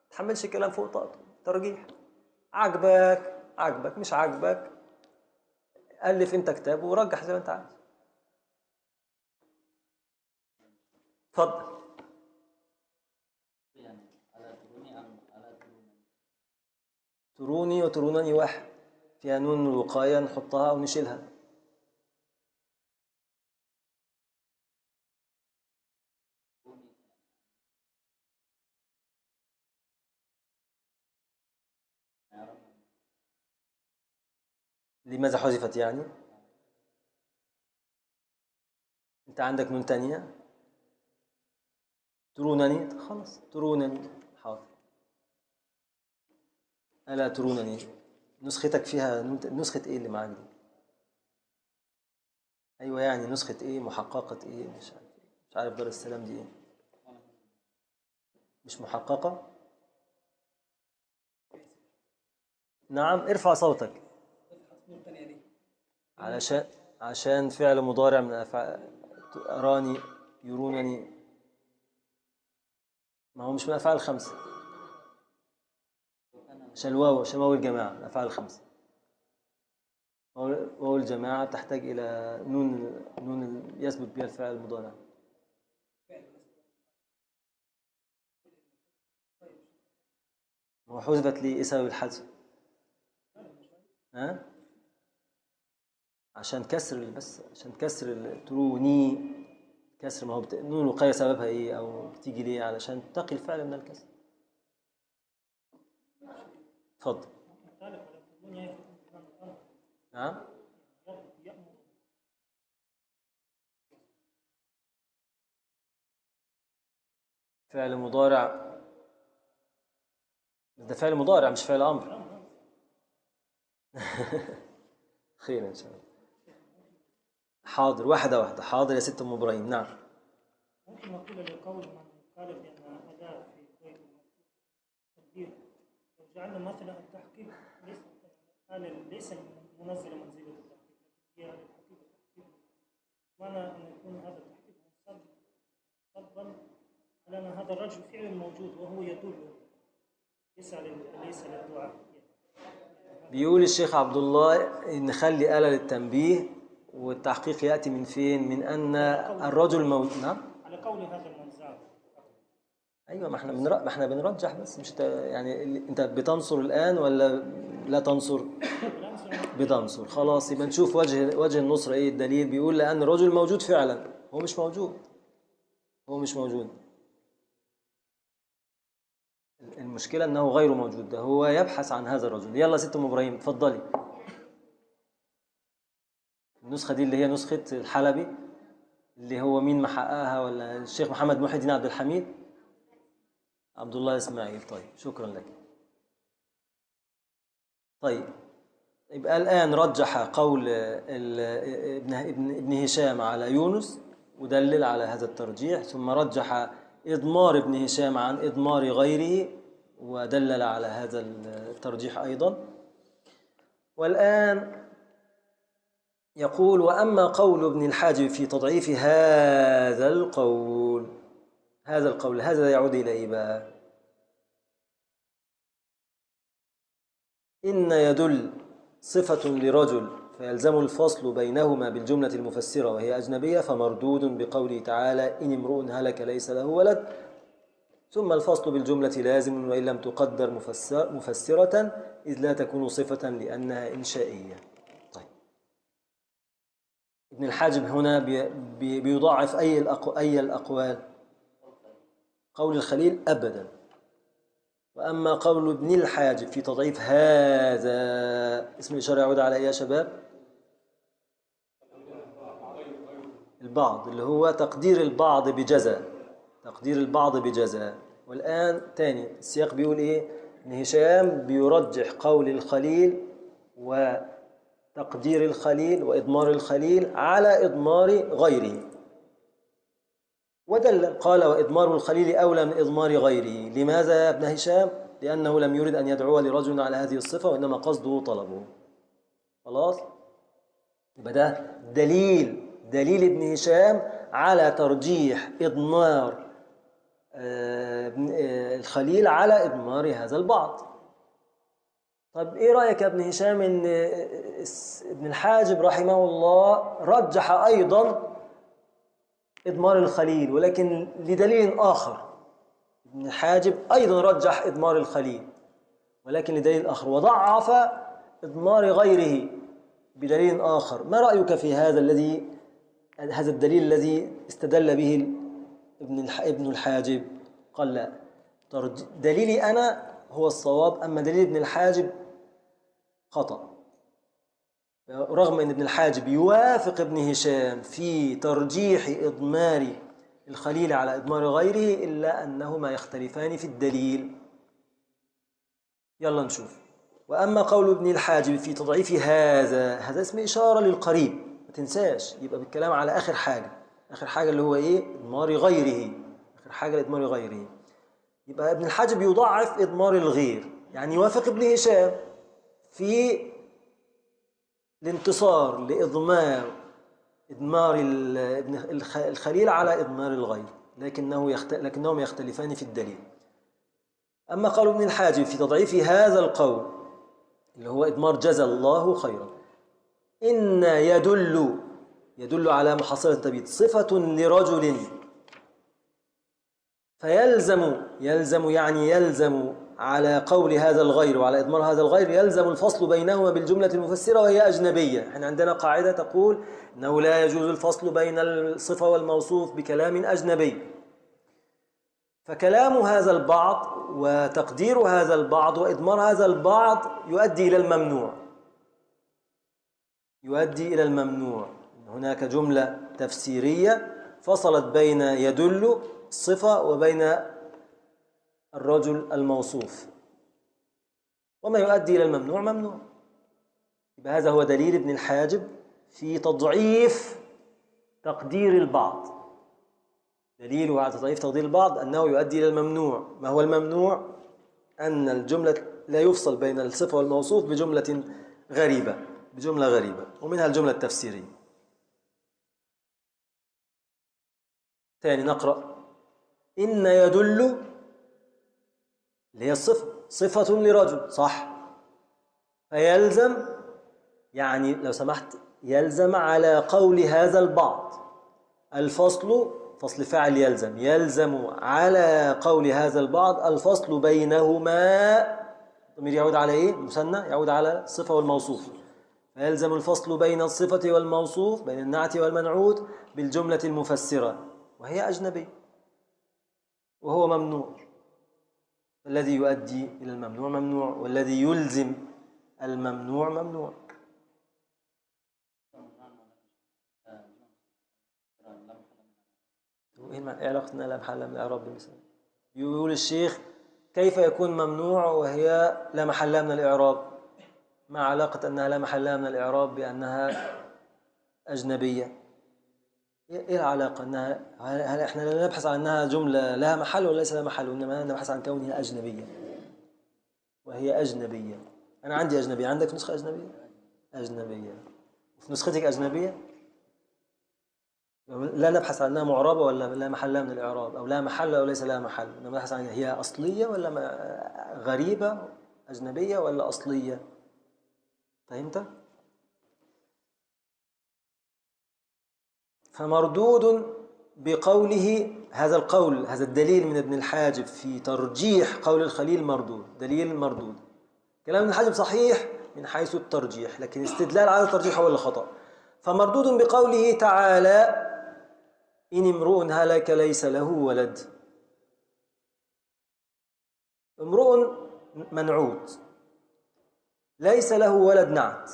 A: تحملش الكلام فوق طاقته، ترجيح. عجبك مش عجبك، الف انت كتاب ورجح زي ما انت عايز. اتفضل. تروني وترونني واحد، فيها نون الوقاية، نحطها او نشيلها. لماذا حذفت يعني؟ انت عندك نون تانية. ترونني، خلاص ترونني، حاضر. ألا ترونني. نسختك فيها نسخة ايه اللي معاك دي؟ ايوه، يعني نسخة ايه، محققة ايه، مش عارف دار السلام دي ايه. مش محققة. نعم، ارفع صوتك. علشان عشان فعل مضارع من افعال. أراني، يرونني، ما هو مش من الأفعال الخمسة. عشان واو الجماعة، الأفعال الخمسة. واو الجماعة تحتاج إلى نون يثبت بها الفعل المضارع. هو حذفت لي إيه سبب الحذف؟ ها؟ عشان كسر تروني. كسر، ما هو نون الوقاية سببها إيه أو بتيجي ليه؟ علشان تقي الفعل من الكسر. اتفضل. نعم. فعل مضارع، ده فعل مضارع مش فعل أمر. خير إن شاء الله. حاضر، واحدة واحدة. حاضر يا ست أم إبراهيم. نعم.
B: ممكن نقول لقول من قال بأن أداة في بيت التقدير، لو جعلنا مثلا التحقيق ليس منزل منزلة التحقيق، هي الحقيقة التحقيق، معنى أن يكون هذا التحقيق منصبا على أن هذا الرجل فعل موجود وهو يدل ليس للدعاء.
A: بيقول الشيخ عبد الله نخلي آلة للتنبيه، والتحقيق يأتي من فين؟ من أن الرجل موجود. نعم.
B: على قول هذا المنزع.
A: أيوة، ما احنا بنرجح بس، مش يعني أنت بتنصر الآن ولا لا تنصر؟ بتنصر. خلاص، يبقى نشوف وجه النصر إيه. الدليل بيقول لأن الرجل موجود فعلا، هو مش موجود. هو مش موجود. المشكلة أنه غير موجود، ده هو يبحث عن هذا الرجل. يلا ست أم إبراهيم اتفضلي. النسخة دي اللي هي نسخة الحلبي، اللي هو مين محققها؟ ولا الشيخ محمد محي الدين عبد الحميد؟ عبد الله إسماعيل. طيب، شكرا لك. طيب، يبقى الآن رجح قول ابن هشام على يونس ودلل على هذا الترجيح، ثم رجح إضمار ابن هشام عن إضمار غيره ودلل على هذا الترجيح أيضا. والآن يقول: وأما قول ابن الحاجب في تضعيف هذا القول. هذا يعود إلى إيه بقى؟ إن يدل صفة لرجل فيلزم الفصل بينهما بالجملة المفسرة وهي أجنبية، فمردود بقوله تعالى: إن امرؤ هلك ليس له ولد، ثم الفصل بالجملة لازم وإن لم تقدر مفسرة إذ لا تكون صفة لأنها إنشائية. طيب، ابن الحاجب هنا بيضاعف أي الأقوال؟ قول الخليل أبدا. وأما قول ابن الحاجب في تضعيف هذا، اسم الإشارة يعود على إيه يا شباب؟ البعض، اللي هو تقدير البعض بجزاء. تقدير البعض بجزاء. والآن تاني السياق بيقول إيه؟ ابن هشام بيرجح قول الخليل وتقدير الخليل وإضمار الخليل على إضمار غيره، ودلل قال: وإضمار الخليل أولى من إضمار غيره. لماذا يا ابن هشام؟ لأنه لم يرد أن يدعو لرجل على هذه الصفة، وإنما قصده طلبه. خلاص؟ يبقى ده دليل ابن هشام على ترجيح إضمار الخليل على إضمار هذا البعض. طب إيه رأيك يا ابن هشام إن ابن الحاجب رحمه الله رجح أيضا إضمار الخليل، ولكن لدليل آخر؟ ابن الحاجب أيضا رجح إضمار الخليل ولكن لدليل آخر، وضعف إضمار غيره بدليل آخر. ما رأيك في هذا الدليل الذي استدل به ابن الحاجب؟ قال: لا، دليلي أنا هو الصواب، أما دليل ابن الحاجب خطأ. رغم أن ابن الحاجب يوافق ابن هشام في ترجيح إضمار الخليل على إضمار غيره، إلا أنهما يختلفان في الدليل. يلا نشوف. وأما قول ابن الحاجب في تضعيف هذا اسم إشارة للقريب، ما تنساش، يبقى بالكلام على آخر حاجة اللي هو إيه؟ إضمار غيره. آخر حاجة لإضمار غيره. يبقى ابن الحاجب يضعف إضمار الغير، يعني يوافق ابن هشام في الانتصار لإضمار الخليل على إضمار الغير، لكنهم يختلفان في الدليل. أما قول ابن الحاجب في تضعيف هذا القول اللي هو إضمار جزى الله خيرا، إن يدل على محصلة التبييت صفة لرجل، فيلزم يعني يلزم على قول هذا الغير وعلى إضمار هذا الغير يلزم الفصل بينهما بالجملة المفسرة وهي أجنبية. احنا عندنا قاعدة تقول أنه لا يجوز الفصل بين الصفة والموصوف بكلام أجنبي. فكلام هذا البعض وتقدير هذا البعض وإضمار هذا البعض يؤدي إلى الممنوع. يؤدي إلى الممنوع. هناك جملة تفسيرية فصلت بين يدل الصفة وبين الرجل الموصوف، وما يؤدي إلى الممنوع ممنوع. هذا هو دليل ابن الحاجب في تضعيف تقدير البعض. دليله على تضعيف تقدير البعض أنه يؤدي إلى الممنوع. ما هو الممنوع؟ أن الجملة لا يفصل بين الصفة والموصوف بجملة غريبة، بجملة غريبة، ومنها الجملة التفسيرية. ثاني نقرأ: إن يدل اللي هي الصفة، صفة لرجل، صح، فيلزم، يعني لو سمحت يلزم على قول هذا البعض الفصل، فصل فاعل يلزم على قول هذا البعض الفصل بينهما. الضمير يعود على ايه؟ المثنى يعود على الصفة والموصوف. فيلزم الفصل بين الصفة والموصوف، بين النعت والمنعوت بالجملة المفسرة وهي أجنبي، وهو ممنوع. الذي يؤدي إلى الممنوع ممنوع، والذي يلزم الممنوع ممنوع. إيه علاقتنا لا محل من الإعراب بالمثال؟ يقول الشيخ: كيف يكون ممنوع وهي لا محل من الإعراب؟ ما علاقة أنها لا محل من الإعراب بأنها أجنبية؟ إيه العلاقة؟ هل إحنا لا نبحث عن أنها جملة لها محل ولا ليس لها محل، وإنما نبحث عن كونها أجنبية، وهي أجنبية. أنا عندي أجنبية، عندك نسخة أجنبية؟ أجنبية. وفي نسختك أجنبية؟ لا نبحث عن أنها معربة ولا لا محل من الإعراب، أو لا محل أو ليس لها محل، إنما نبحث عن هي أصلية ولا غريبة، أجنبية ولا أصلية. فهمت؟ فمردود بقوله، هذا القول، هذا الدليل من ابن الحاجب في ترجيح قول الخليل مردود، دليل مردود. كلام ابن الحاجب صحيح من حيث الترجيح، لكن استدلال على الترجيح هو اللي خطأ. فمردود بقوله تعالى: إن امرؤ هلك ليس له ولد. امرؤ منعوت، ليس له ولد نعت،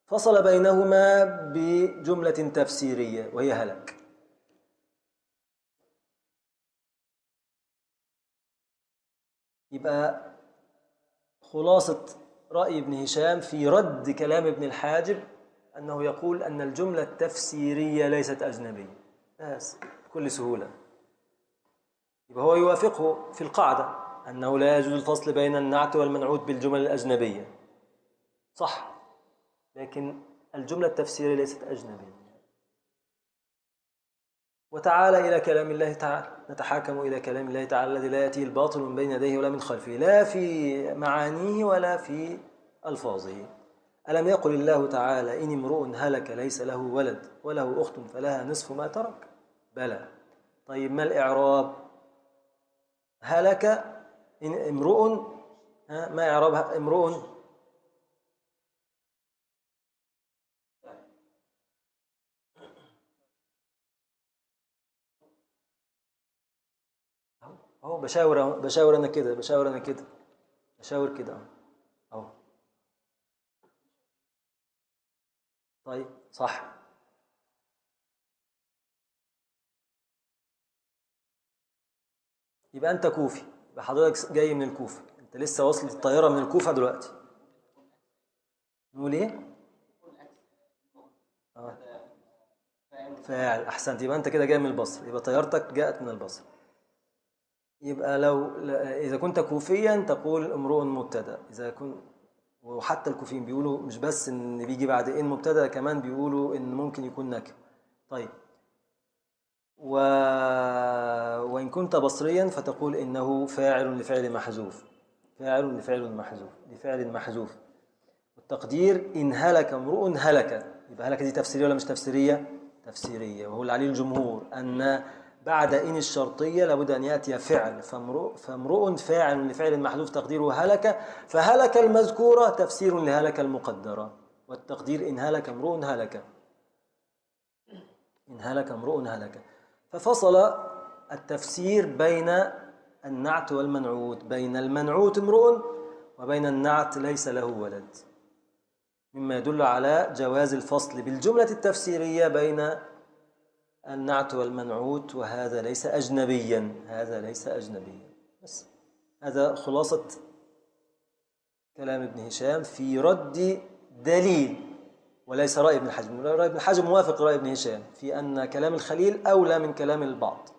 A: فصل بينهما بجملة تفسيرية وهي هلك. يبقى خلاصة رأي ابن هشام في رد كلام ابن الحاجب أنه يقول أن الجملة التفسيرية ليست أجنبية، بس بكل سهولة. يبقى هو يوافقه في القاعدة أنه لا يجوز الفصل بين النعت والمنعوت بالجمل الأجنبية، صح، لكن الجملة التفسيرية ليست أجنبية. وتعالى إلى كلام الله تعالى، نتحاكم إلى كلام الله تعالى الذي لا يأتيه الباطل من بين يديه ولا من خلفه، لا في معانيه ولا في ألفاظه. ألم يقل الله تعالى: إن امرؤ هلك ليس له ولد وله أخت فلها نصف ما ترك؟ بلى. طيب ما الإعراب؟ هلك إن امرؤ، ما إعرابها؟ امرؤ اهو بشاور انا كده، بشاور كده اهو. طيب صح. يبقى انت كوفي، يبقى حضرتك جاي من الكوفة، انت لسه واصل الطيارة من الكوفة دلوقتي. نقول ايه؟ فاعل، احسنت. يبقى انت كده جاي من البصره، يبقى طيارتك جاءت من البصره. يبقى إذا كنت كوفيا تقول امرؤ مبتدا. إذا كنت، وحتى الكوفيين بيقولوا مش بس إن بيجي بعد إن مبتدا، كمان بيقولوا إن ممكن يكون نكر. طيب، وإن كنت بصريا فتقول إنه فاعل لفعل محذوف، لفعل محذوف. والتقدير إن هلك امرؤ هلك. يبقى هلك دي تفسيرية ولا مش تفسيرية؟ تفسيرية. وهو اللي عليه الجمهور أن بعد إن الشرطية لابد أن يأتي فعل، فامرؤ فاعل لفعل محذوف تقديره هلك، فهلك المذكورة تفسير لهلك المقدرة، والتقدير إن هلك امرؤ هلك، إن هلك امرؤ هلك. ففصل التفسير بين النعت والمنعوت، بين المنعوت امرؤ وبين النعت ليس له ولد، مما يدل على جواز الفصل بالجملة التفسيرية بين النعت والمنعوت، وهذا ليس أجنبيا، هذا ليس أجنبيا. بس هذا خلاصة كلام ابن هشام في رد دليل، وليس رأي ابن حزم. رأي ابن حزم موافق رأي ابن هشام في أن كلام الخليل أولى من كلام البعض،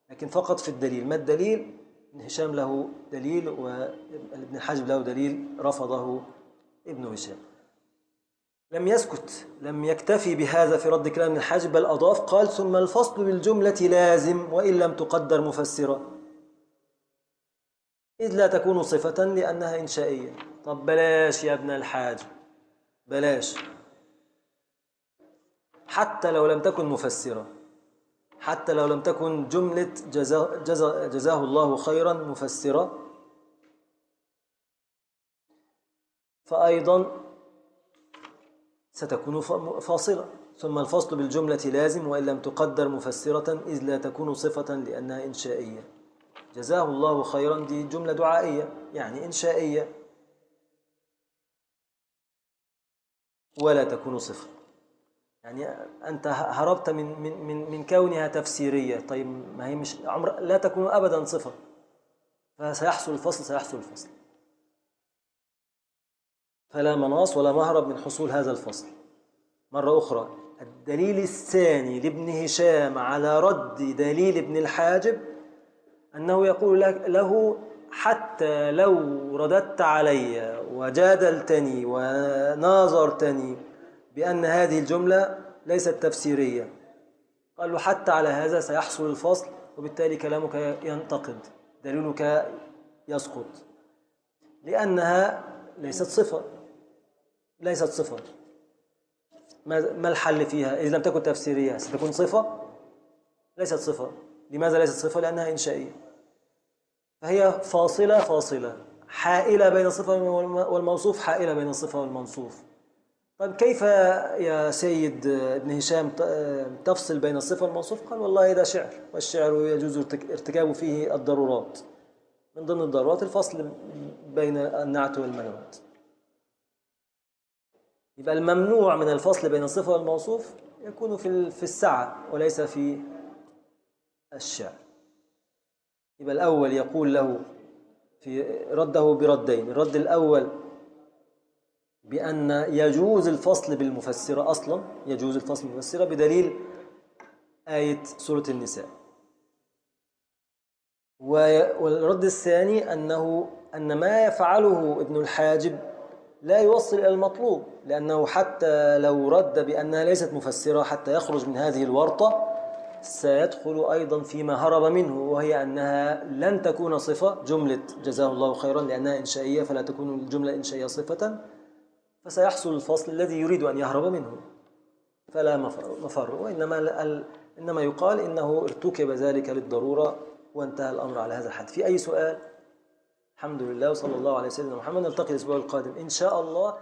A: لكن فقط في الدليل. ما الدليل؟ ابن هشام له دليل وابن حزم له دليل رفضه ابن هشام. لم يسكت، لم يكتفي بهذا في رد كلام ابن حزم، بل أضاف قال: ثم الفصل بالجملة لازم وإن لم تقدر مفسرة، إذ لا تكون صفة لأنها إنشائية. طب بلاش يا ابن الحاج، بلاش، حتى لو لم تكن مفسرة، حتى لو لم تكن جملة جزاه الله خيرا مفسرة، فأيضا ستكون فاصلة. ثم الفصل بالجملة لازم وإن لم تقدر مفسرة إذ لا تكون صفة لأنها إنشائية. جزاه الله خيرا دي جملة دعائية يعني إنشائية، ولا تكون صفة، يعني أنت هربت من كونها تفسيرية. طيب ما هي مش لا تكون أبدا صفة، فسيحصل الفصل، سيحصل الفصل، فلا مناص ولا مهرب من حصول هذا الفصل. مرة أخرى، الدليل الثاني لابن هشام على رد دليل ابن الحاجب أنه يقول له: حتى لو رددت علي وجادلتني وناظرتني بأن هذه الجملة ليست تفسيرية، قال له: حتى على هذا سيحصل الفصل، وبالتالي كلامك ينتقد، دليلك يسقط، لأنها ليست صفة، ليست صفة. ما الحل فيها؟ إذا لم تكن تفسيرية ستكون صفة؟ ليست صفة. لماذا ليست صفة؟ لأنها إنشائية، فهي فاصلة حائلة بين الصفة والموصوف، حائلة بين الصفة والموصوف. طيب كيف يا سيد ابن هشام تفصل بين الصفة والموصوف؟ قال: والله هذا شعر، والشعر يجوز ارتكاب فيه الضرورات، من ضمن الضرورات الفصل بين النعت والمنعوت. يبقى الممنوع من الفصل بين الصفة والموصوف يكون في السعة وليس في الشعر. يبقى الأول يقول له في رده بردين: الرد الأول بأن يجوز الفصل بالمفسرة، أصلا يجوز الفصل بالمفسرة بدليل آية سورة النساء. والرد الثاني أن ما يفعله ابن الحاجب لا يوصل إلى المطلوب، لأنه حتى لو رد بأنها ليست مفسرة حتى يخرج من هذه الورطة، سيدخل أيضا فيما هرب منه، وهي أنها لن تكون صفة، جملة جزاه الله خيرا لأنها إنشائية فلا تكون الجملة الإنشائية صفة، فسيحصل الفصل الذي يريد أن يهرب منه، فلا مفر. وإنما يقال إنه ارتكب ذلك للضرورة، وانتهى الأمر على هذا الحد. في أي سؤال؟ الحمد لله وصلى الله على سيدنا محمد. نلتقي الأسبوع القادم إن شاء الله